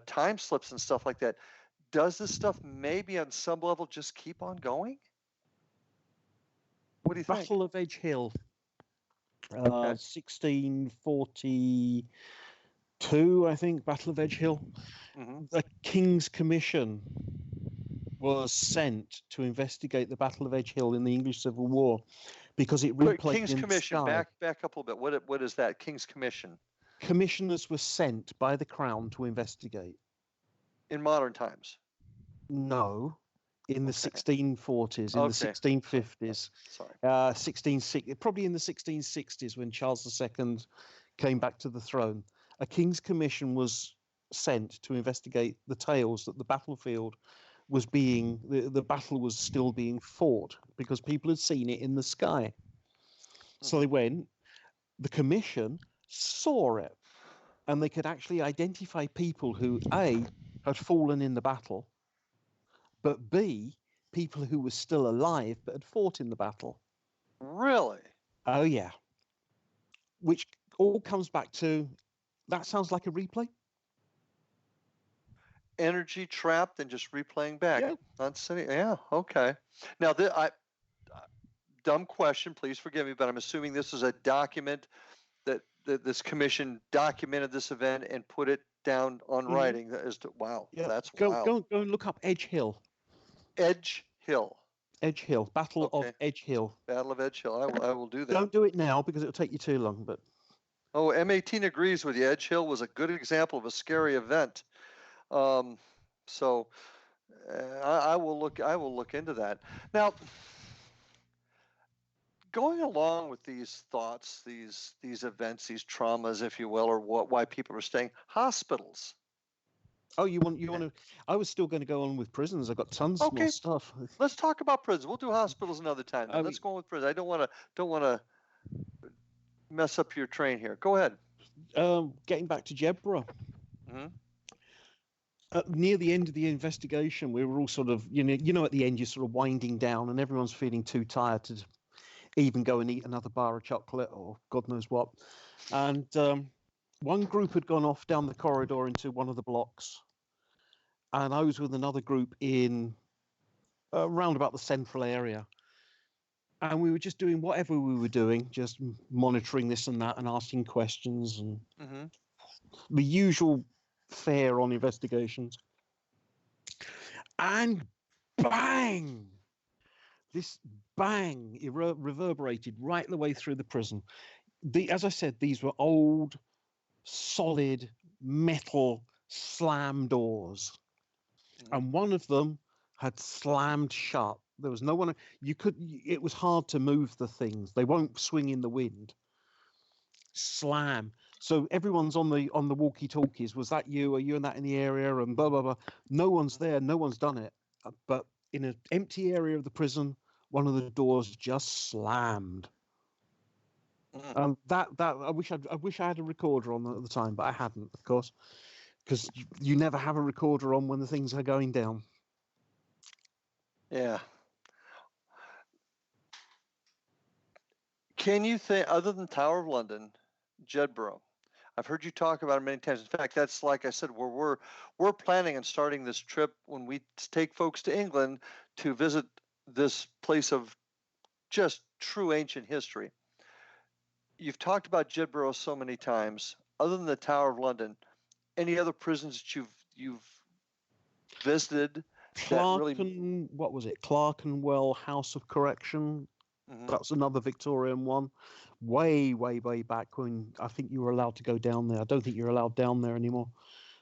time slips and stuff like that. Does this stuff maybe on some level just keep on going? What do you think? Battle of Edge Hill, 1642, I think. Battle of Edge Hill. The King's Commission was sent to investigate the Battle of Edge Hill in the English Civil War because it replayed King's in Commission. the sky. Back up a little bit. What is that? King's Commission. Commissioners were sent by the Crown to investigate. In modern times. No, in the 1640s, in the 1650s, probably in the 1660s when Charles II came back to the throne. A King's Commission was sent to investigate the tales that the battlefield was the battle was still being fought because people had seen it in the sky. So they went, the commission saw it, and they could actually identify people who A, had fallen in the battle, but B, people who were still alive but had fought in the battle. Really? Oh yeah. Which all comes back to, that sounds like a replay. Energy trapped and just replaying back. Yeah. Not sitting. Yeah. Okay. Now, dumb question. Please forgive me, but I'm assuming this is a document that this commission documented this event and put it down on writing. As to wow, that's wild. Go and look up Edge Hill. Edge Hill. Edge Hill. Battle of Edge Hill. Battle of Edge Hill. I will do that. Don't do it now because it'll take you too long. But M18 agrees with you. Edge Hill was a good example of a scary event. So I will look into that. Now, going along with these thoughts, these events, these traumas, if you will, or why people are staying, hospitals. Oh, you want to? I was still going to go on with prisons. I've got tons more stuff. Let's talk about prisons. We'll do hospitals another time. Let's go on with prisons. I don't want to mess up your train here. Go ahead. Getting back to Jedburgh. Near the end of the investigation, we were all sort of, at the end, you're sort of winding down, and everyone's feeling too tired to even go and eat another bar of chocolate or God knows what. And one group had gone off down the corridor into one of the blocks, and I was with another group in around about the central area. And we were just doing whatever we were doing, just monitoring this and that and asking questions and the usual fare on investigations. And bang! This bang reverberated right the way through the prison. As I said, these were old, solid metal slam doors. And one of them had slammed shut. There was no one. It was hard to move the things. They won't swing in the wind. Slam. So everyone's on the walkie-talkies. Was that you? Are you in the area? And blah blah blah. No one's there. No one's done it. But in an empty area of the prison, one of the doors just slammed. That I wish I had a recorder on at the time, but I hadn't, of course, because you never have a recorder on when the things are going down. Yeah. Can you think, other than Tower of London, Jedburgh, I've heard you talk about it many times. In fact, that's like I said, where we're planning on starting this trip when we take folks to England to visit this place of just true ancient history. You've talked about Jedburgh so many times. Other than the Tower of London, any other prisons that you've visited that really? What was it? Clerkenwell House of Correction. Mhm. That's another Victorian one. Way, way, way back when I think you were allowed to go down there. I don't think you're allowed down there anymore.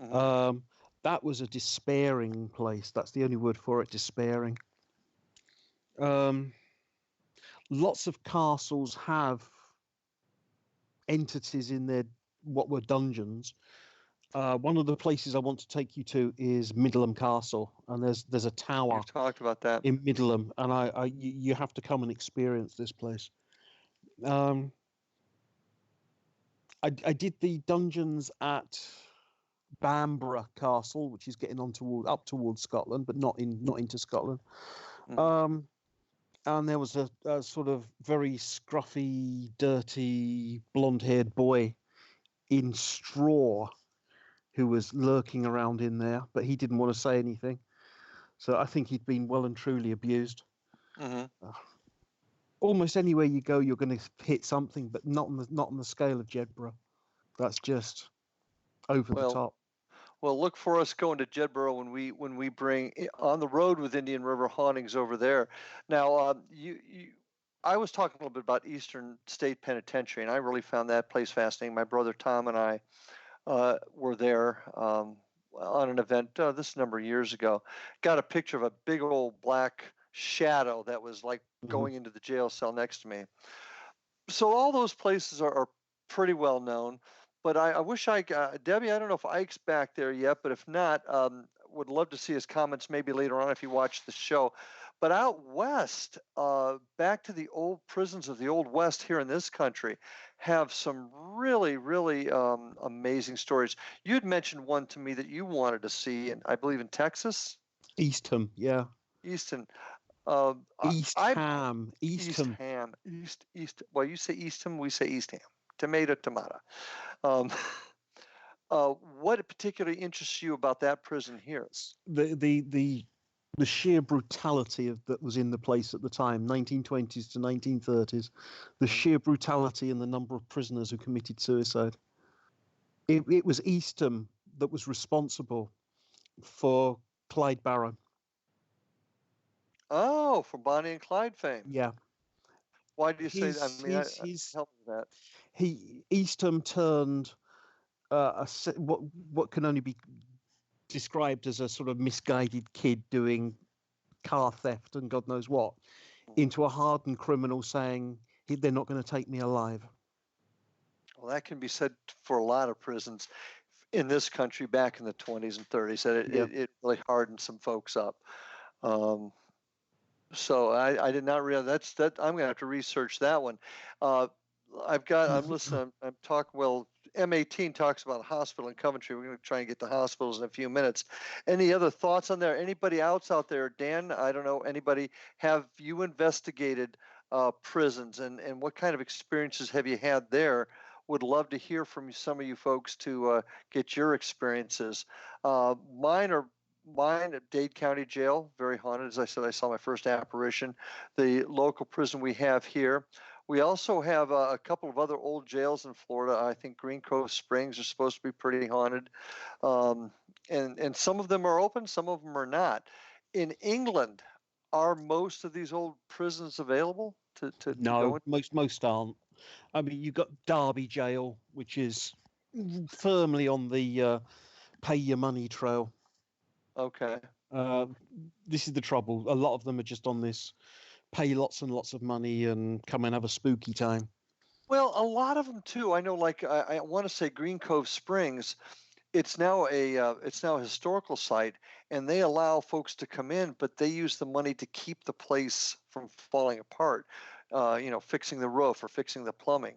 Mhm. That was a despairing place. That's the only word for it, despairing. Lots of castles have entities in their what were dungeons. One of the places I want to take you to is Middleham Castle, and there's a tower You've talked about that. in Middleham, and you have to come and experience this place. I did the dungeons at Bamborough Castle, which is getting up towards Scotland, but not into Scotland. Mhm. And there was a sort of very scruffy, dirty, blonde-haired boy in straw who was lurking around in there, but he didn't want to say anything. So I think he'd been well and truly abused. Mhm. Almost anywhere you go, you're going to hit something, but not on the scale of Jedburgh. That's just over the Well, top. well, look for us going to Jedburgh when we bring on the road with Indian River Hauntings over there. Now, I was talking a little bit about Eastern State Penitentiary, and I really found that place fascinating. My brother Tom and I were there on an event this number of years ago. Got a picture of a big old black shadow that was like Mhm. going into the jail cell next to me. So all those places are pretty well known. But I wish I got Debbie. I don't know if Ike's back there yet, but if not, would love to see his comments maybe later on if you watch the show. But out west, back to the old prisons of the old west here in this country, have some really, really amazing stories. You'd mentioned one to me that you wanted to see, and I believe in Texas, Eastham, yeah. Easton. Uh, I Eastham, Eastham. East. Well, you say Eastham, we say Eastham. Tomato, tomato. Um, what particularly interests you about that prison here? The sheer brutality that was in the place at the time, 1920s to 1930s, the Mhm. sheer brutality and the number of prisoners who committed suicide. It was Eastham that was responsible for Clyde Barrow. Oh, for Bonnie and Clyde fame. Yeah, Why do you say that? I mean, his help me with that. Eastham turned what can only be described as a sort of misguided kid doing car theft and God knows what Mhm. into a hardened criminal saying they're not going to take me alive. Well, that can be said for a lot of prisons in this country back in the 20s and 30s. That Yeah. it really hardened some folks up. Um, So I did not realize that I'm gonna have to research that one. Uh, I'm listening. I'm talking. Well, M18 talks about a hospital in Coventry. We're gonna try and get to hospitals in a few minutes. Any other thoughts on there? Anybody else out there? Dan, I don't know. Anybody? Have you investigated prisons and what kind of experiences have you had there? Would love to hear from some of you folks to get your experiences. Mine at Dade County Jail, very haunted. As I said, I saw my first apparition. The local prison we have here. We also have a couple of other old jails in Florida. I think Green Cove Springs are supposed to be pretty haunted. Um, and some of them are open, some of them are not. In England, are most of these old prisons available to go No, in? most aren't. I mean, you've got Derby Jail, which is firmly on the pay your money trail. Okay. Uh, this is the trouble. A lot of them are just on this pay lots and lots of money and come and have a spooky time. Well, a lot of them too. I know, like I want to say Green Cove Springs. It's now a historical site, and they allow folks to come in, but they use the money to keep the place from falling apart. Fixing the roof or fixing the plumbing.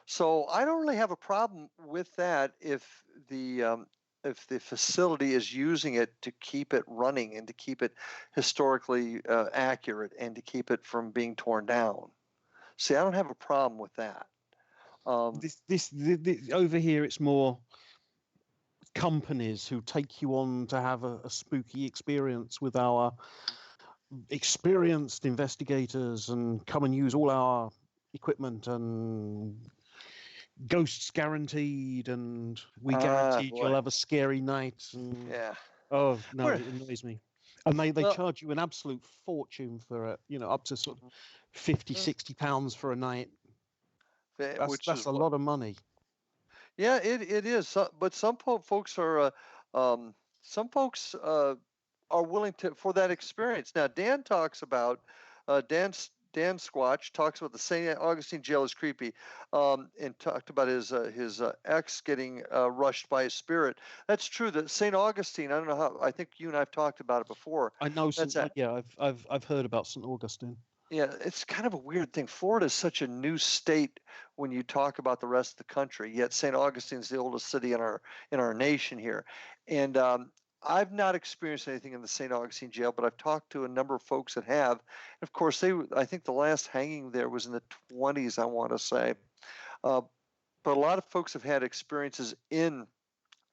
So I don't really have a problem with that if the facility is using it to keep it running and to keep it historically accurate and to keep it from being torn down. See, I don't have a problem with that. This over here, it's more companies who take you on to have a spooky experience with our experienced investigators and come and use all our equipment and ghosts guaranteed and we guaranteed boy. you'll have a scary night and Yeah. oh no, We're- it annoys me. And they Well, charge you an absolute fortune for it, up to sort of 50, uh, 60 pounds for a night. which That's is a what. lot of money. Yeah, it is. But some folks are some folks are willing to for that experience. Now, Dan talks about Dan Squatch talks about the St. Augustine jail is creepy, and talked about his ex getting rushed by a spirit. That's true. That St. Augustine. I don't know how. I think you and I've talked about it before. I know That's yeah, I've heard about St. Augustine. yeah, it's kind of a weird thing. Florida is such a new state when you talk about the rest of the country. Yet St. Augustine's the oldest city in our nation here, and I've not experienced anything in the St. Augustine jail, but I've talked to a number of folks that have. And of course, I think the last hanging there was in the 20s, I want to say. Uh, but a lot of folks have had experiences in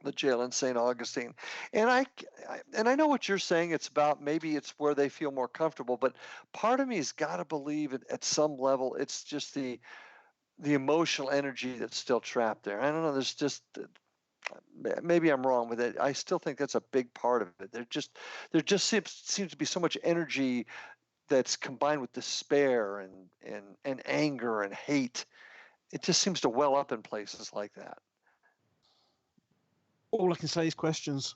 the jail in St. Augustine. And I know what you're saying. It's about maybe it's where they feel more comfortable, but part of me has got to believe at some level it's just the emotional energy that's still trapped there. I don't know. There's just maybe I'm wrong with it. I still think that's a big part of it. There just seems to be so much energy that's combined with despair and anger and hate. It just seems to well up in places like that. All I can say is questions.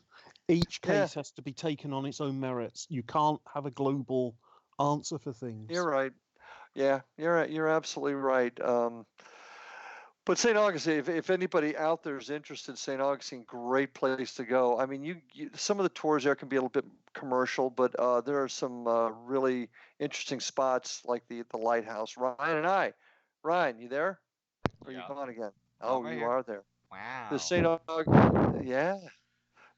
Each Yeah. case has to be taken on its own merits. You can't have a global answer for things. You're right. Yeah, you're right. You're absolutely right. But St. Augustine, if anybody out there is interested, St. Augustine, great place to go. I mean, some of the tours there can be a little bit commercial, but there are some really interesting spots like the lighthouse. Ryan, you there? Or are you Yeah. gone again? No, I'm Oh, right you here. are there. The Wow. Yeah,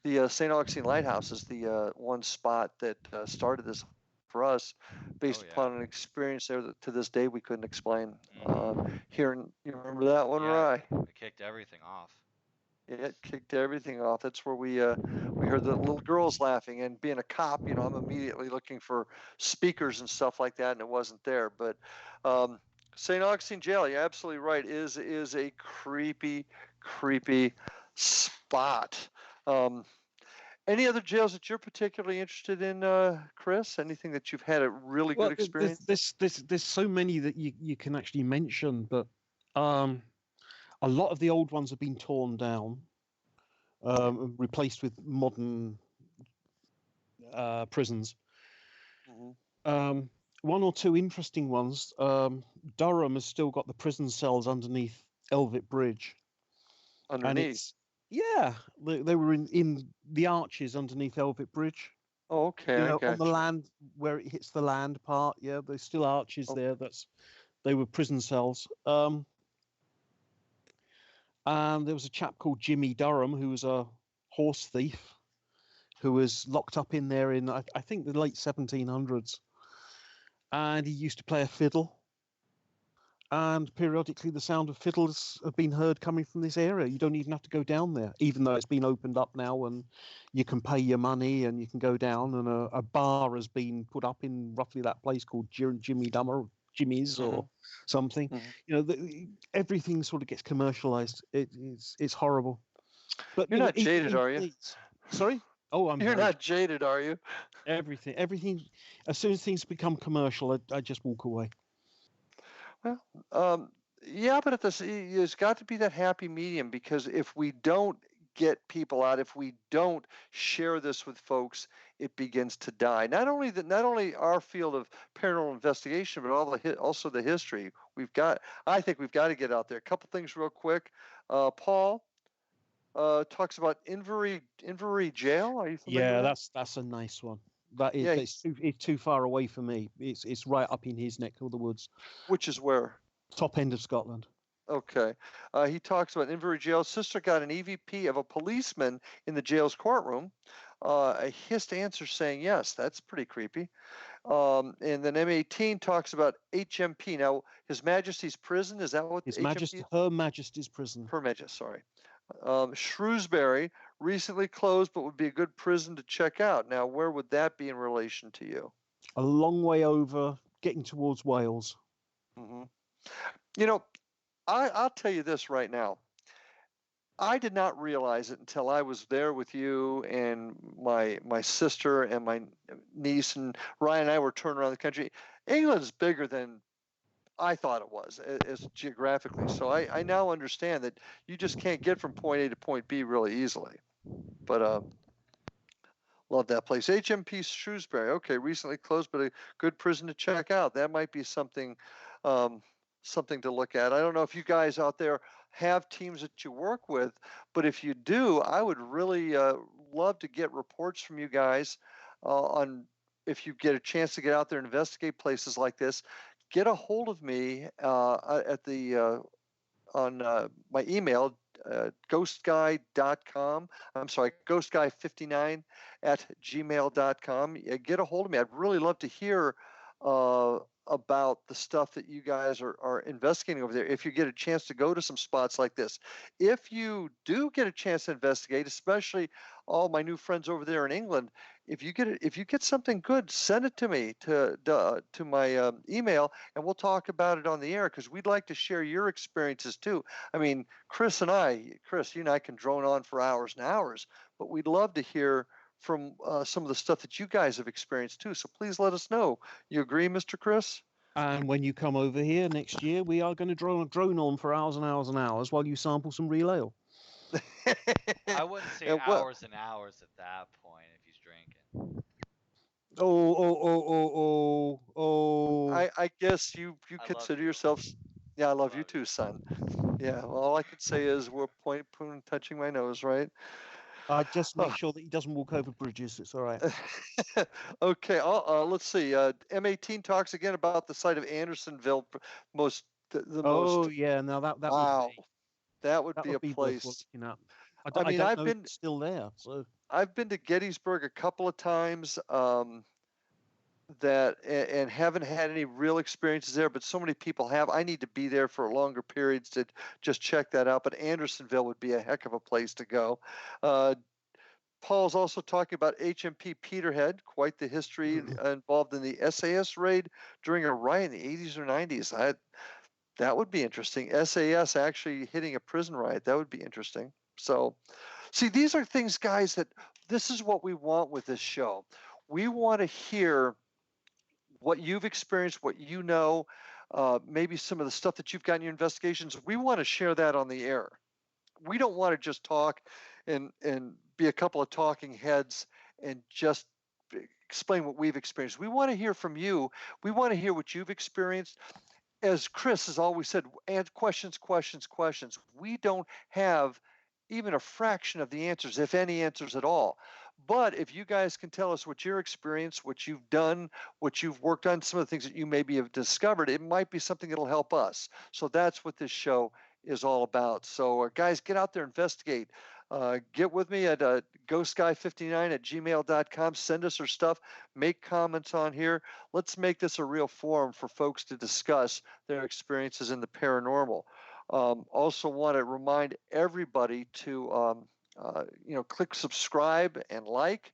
the St. Augustine Lighthouse is the one spot that started this for us, based Oh yeah. upon an experience there that to this day we couldn't explain. Mm-hmm. Hearing, you remember that one, Yeah, Rye? it kicked everything off. It kicked everything off. That's where we heard the little girls laughing. And being a cop, I'm immediately looking for speakers and stuff like that, and it wasn't there. But um, St. Augustine Jail, you're absolutely right, is a creepy, creepy spot. Any other jails that you're particularly interested in, Chris? Anything that you've had a really good Well, experience? there's so many that you can actually mention, but a lot of the old ones have been torn down, and replaced with modern prisons. Mm-hmm. One or two interesting ones. Durham has still got the prison cells underneath Elvet Bridge, and Underneath. they were in the arches underneath Elvet Bridge. Oh, okay, I On got the you. land where it hits the land part. Yeah, there's still arches Oh, there. They were prison cells. And there was a chap called Jimmy Durham who was a horse thief who was locked up in there in I think the late 1700s, and he used to play a fiddle. And periodically, the sound of fiddles have been heard coming from this area. You don't even have to go down there, even though it's been opened up now, and you can pay your money and you can go down. And a bar has been put up in roughly that place called Jimmy's or something. mm-hmm. Everything sort of gets commercialized. It's horrible. But You're not even jaded, are you? Sorry. Oh, I'm You're very not jaded, are you? everything. As soon as things become commercial, I just walk away. Well, yeah, but there's got to be that happy medium, because if we don't get people out, if we don't share this with folks, it begins to die. Not only our field of paranormal investigation, but also the history. I think we've got to get out there. A couple things real quick. Paul talks about Invery Jail. Are you familiar Yeah, with that? that's a nice one. That is, Yeah, it's too far away for me. It's right up in his neck of the woods, which is where? top end of Scotland. Okay. He talks about Invery Jail. Sister got an EVP of a policeman in the jail's courtroom. a hissed answer saying yes. That's pretty creepy. And then M18 talks about HMP. Now, His Majesty's Prison, is that what HMP is? Her Majesty's Prison. Her Majesty, sorry. Shrewsbury recently closed, but would be a good prison to check out. Now, where would that be in relation to you? A long way over, getting towards Wales. Mm-hmm. You know, I'll tell you this right now. I did not realize it until I was there with you and my sister and my niece, and Ryan and I were touring around the country. England's bigger than I thought it was as geographically. So I now understand that you just can't get from point A to point B really easily. But love that place. HMP Shrewsbury. Okay, recently closed, but a good prison to check out. That might be something something to look at. I don't know if you guys out there have teams that you work with, but if you do, I would really love to get reports from you guys on if you get a chance to get out there and investigate places like this. Get a hold of me at the on my email, ghostguy.com. I'm sorry, ghostguy59 at gmail.com. Get a hold of me. I'd really love to hear about the stuff that you guys are investigating over there. If you get a chance to go to some spots like this, if you do get a chance to investigate, especially all my new friends over there in England, if you get something good, send it to me to my email, and we'll talk about it on the air because we'd like to share your experiences too. I mean, Chris, you and I can drone on for hours and hours, but we'd love to hear from some of the stuff that you guys have experienced too. So please let us know. You agree, Mr. Chris? And when you come over here next year, we are going to drone on for hours and hours and hours while you sample some real ale. I wouldn't say And what- hours and hours at that point if he's drinking. Oh. I guess you I love consider you. yourself. Yeah, I love you Love too, you. son. Yeah, well, all I can say is we're touching my nose, right? Just make sure that he doesn't walk over bridges. It's all right. Okay, let's see. M18 talks again about the site of Andersonville. The Oh most. yeah, now that Wow, that would that be would a be worth place. looking up. I I mean, don't know if it's still there. So I've been to Gettysburg a couple of times. And haven't had any real experiences there, but so many people have. I need to be there for longer periods to just check that out. But Andersonville would be a heck of a place to go. Paul's also talking about HMP Peterhead, quite the history involved in the SAS raid during a riot in the 80s or 90s. That would be interesting. SAS actually hitting a prison riot. That would be interesting. So, see, these are things, guys, that this is what we want with this show. We want to hear what you've experienced, what you know, maybe some of the stuff that you've got in your investigations. We want to share that on the air. We don't want to just talk and be a couple of talking heads and just explain what we've experienced. We want to hear from you. We want to hear what you've experienced. As Chris has always said, and questions. We don't have even a fraction of the answers, if any answers at all. But if you guys can tell us what your experience, what you've done, what you've worked on, some of the things that you maybe have discovered, it might be something that'll help us. So that's what this show is all about. So guys, get out there, investigate. Get with me at ghostguy59 at gmail.com. Send us your stuff. Make comments on here. Let's make this a real forum for folks to discuss their experiences in the paranormal. Also want to remind everybody to click subscribe and like.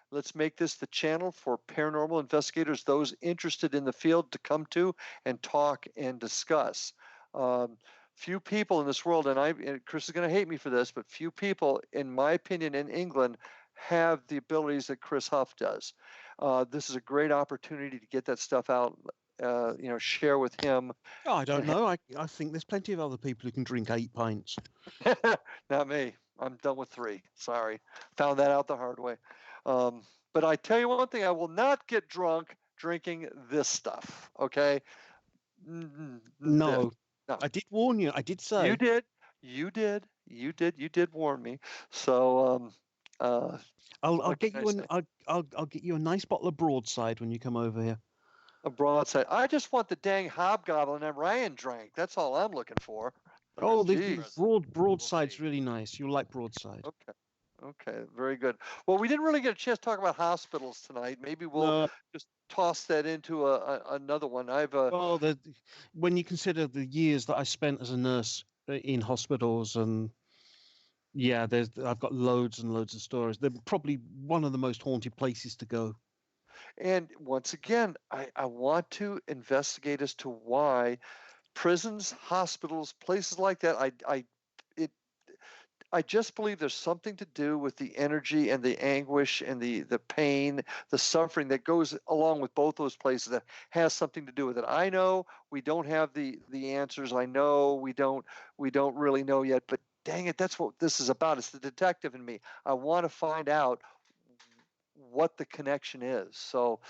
Let's make this the channel for paranormal investigators, those interested in the field, to come to and talk and discuss. Few people in this world, and Chris is going to hate me for this, but few people, in my opinion, in England have the abilities that Chris Huff does. This is a great opportunity to get that stuff out, share with him. oh, I don't know. I think there's plenty of other people who can drink 8 pints. Not me. I'm done with 3. Sorry. Found that out the hard way. But I tell you one thing, I will not get drunk drinking this stuff. Okay? No. I did warn you. I did say. You did warn me. So I'll get you I'll get you a nice bottle of broadside when you come over here. A broadside. I just want the dang hobgoblin that Ryan drank. That's all I'm looking for. Oh, the broadside's really nice. You'll like broadside. Okay. Okay, very good. Well, we didn't really get a chance to talk about hospitals tonight. Maybe we'll No, just toss that into another one. well, when you consider the years that I spent as a nurse in hospitals, and yeah, I've got loads and loads of stories. They're probably one of the most haunted places to go. And once again, I want to investigate as to why prisons, hospitals, places like that. It I just believe there's something to do with the energy and the anguish and the pain, the suffering that goes along with both those places that has something to do with it. I know we don't have the answers. I know we don't really know yet, but dang it, that's what this is about. It's the detective in me. I want to find out what the connection is. So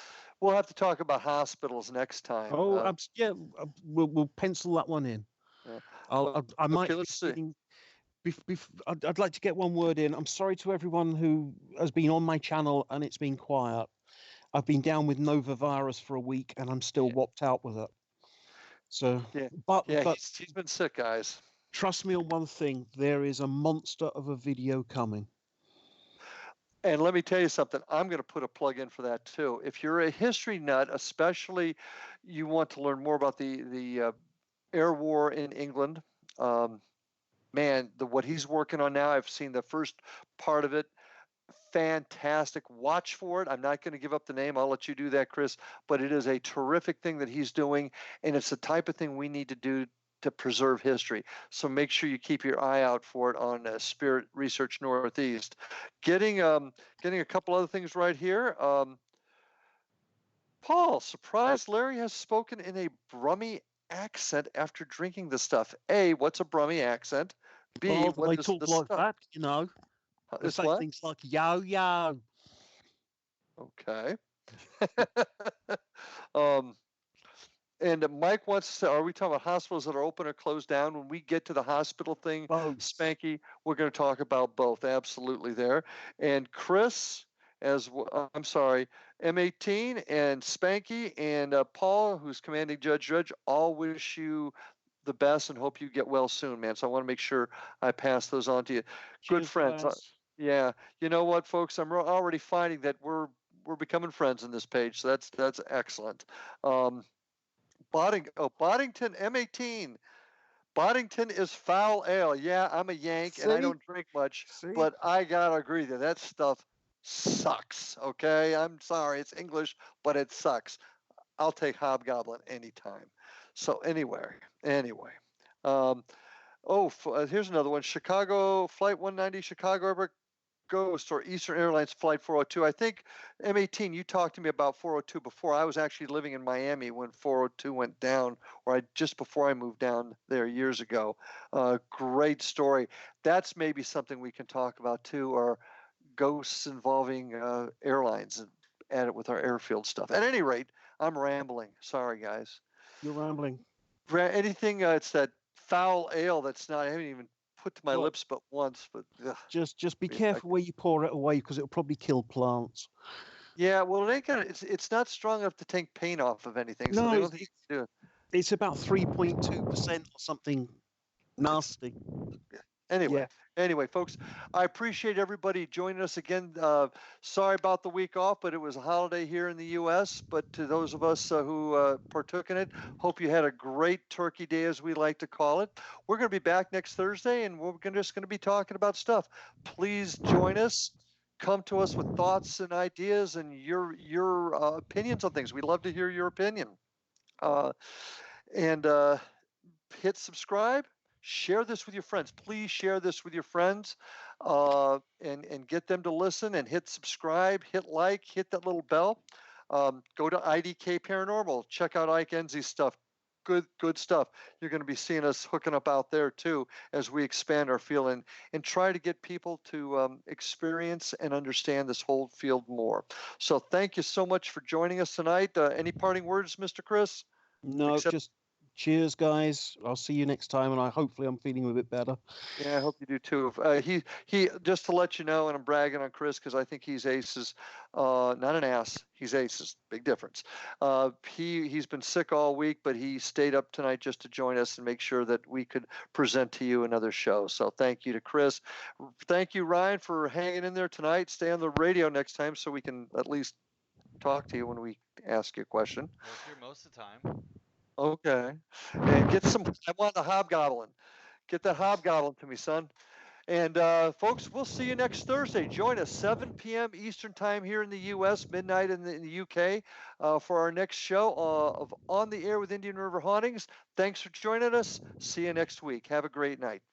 we'll have to talk about hospitals next time. Oh, yeah, we'll pencil that one in. Yeah. I might Okay, be let's see. seeing. I'd like to get one word in. I'm sorry to everyone who has been on my channel and it's been quiet. I've been down with Nova virus for a week and I'm still whopped out with it. So, Yeah, but he's been sick, guys. trust me on one thing: there is a monster of a video coming. And let me tell you something. I'm going to put a plug in for that too. If you're a history nut, especially you want to learn more about the air war in England, man, what he's working on now. I've seen the first part of it. Fantastic. Watch for it. I'm not going to give up the name. I'll let you do that, Chris. But it is a terrific thing that he's doing, and it's the type of thing we need to do to preserve history. So make sure you keep your eye out for it on Spirit Research Northeast. Getting a couple other things right here. Paul, surprised Larry has spoken in a Brummy accent after drinking the stuff. A, what's a Brummy accent? B, Oh, what they is talk the like stuff? that, you know. They It's say what? things like yo yo. Okay. um, And Mike wants to say, are we talking about hospitals that are open or closed down? When we get to the hospital thing, Both. Spanky, we're going to talk about both. Absolutely there. And Chris, I'm sorry, M18 and Spanky and Paul, who's commanding Judge, all wish you the best and hope you get well soon, man. So I want to make sure I pass those on to you. Good Cheers, friends. guys. Yeah. You know what, folks? I'm already finding that we're becoming friends in this page. So that's excellent. Boddington M18. Boddington is foul ale. Yeah, I'm a Yank and I See? don't drink much, See? but I gotta agree that stuff sucks. Okay, I'm sorry, it's English, but it sucks. I'll take Hobgoblin anytime. So anyway. Um, here's another one. Chicago Flight 190, Chicago Airport Ghost or Eastern Airlines Flight 402. I think M18, you talked to me about 402 before. I was actually living in Miami when 402 went down, or just before I moved down there years ago. Great story. That's maybe something we can talk about too, or ghosts involving airlines and add it with our airfield stuff. At any rate, I'm rambling. Sorry, guys. You're rambling. Anything, it's that foul ale that's not, I haven't even put to my Well, lips but once, but just be I careful where you pour it away because it'll probably kill plants. Yeah, well, it ain't gonna. It's not strong enough to take paint off of anything, so No, they don't think you can do it. it's about 3.2% or something It's nasty. anyway. Yeah, Anyway, folks, I appreciate everybody joining us again. Sorry about the week off, but it was a holiday here in the U.S. But to those of us who partook in it, hope you had a great Turkey Day, as we like to call it. We're going to be back next Thursday, and we're just going to be talking about stuff. Please join us. Come to us with thoughts and ideas and your opinions on things. We'd love to hear your opinion. And hit subscribe. Share this with your friends. Please share this with your friends, and get them to listen and hit subscribe, hit like, hit that little bell. Go to IDK Paranormal. Check out Ike Enzi's stuff. Good stuff. You're going to be seeing us hooking up out there too as we expand our field and try to get people to experience and understand this whole field more. So thank you so much for joining us tonight. Any parting words, Mr. Chris? no, Except Cheers, guys. I'll see you next time, and hopefully I'm feeling a bit better. Yeah, I hope you do too. He just to let you know, and I'm bragging on Chris because I think he's aces, not an ass. He's aces. Big difference. He's been sick all week, but he stayed up tonight just to join us and make sure that we could present to you another show. So thank you to Chris. Thank you, Ryan, for hanging in there tonight. Stay on the radio next time so we can at least talk to you when we ask you a question. I was here most of the time. Okay, and get some. I want the hobgoblin. Get that hobgoblin to me, son. And folks, we'll see you next Thursday. Join us 7 p.m. Eastern Time here in the U.S., midnight in the U.K. For our next show of On the Air with Indian River Hauntings. Thanks for joining us. See you next week. Have a great night.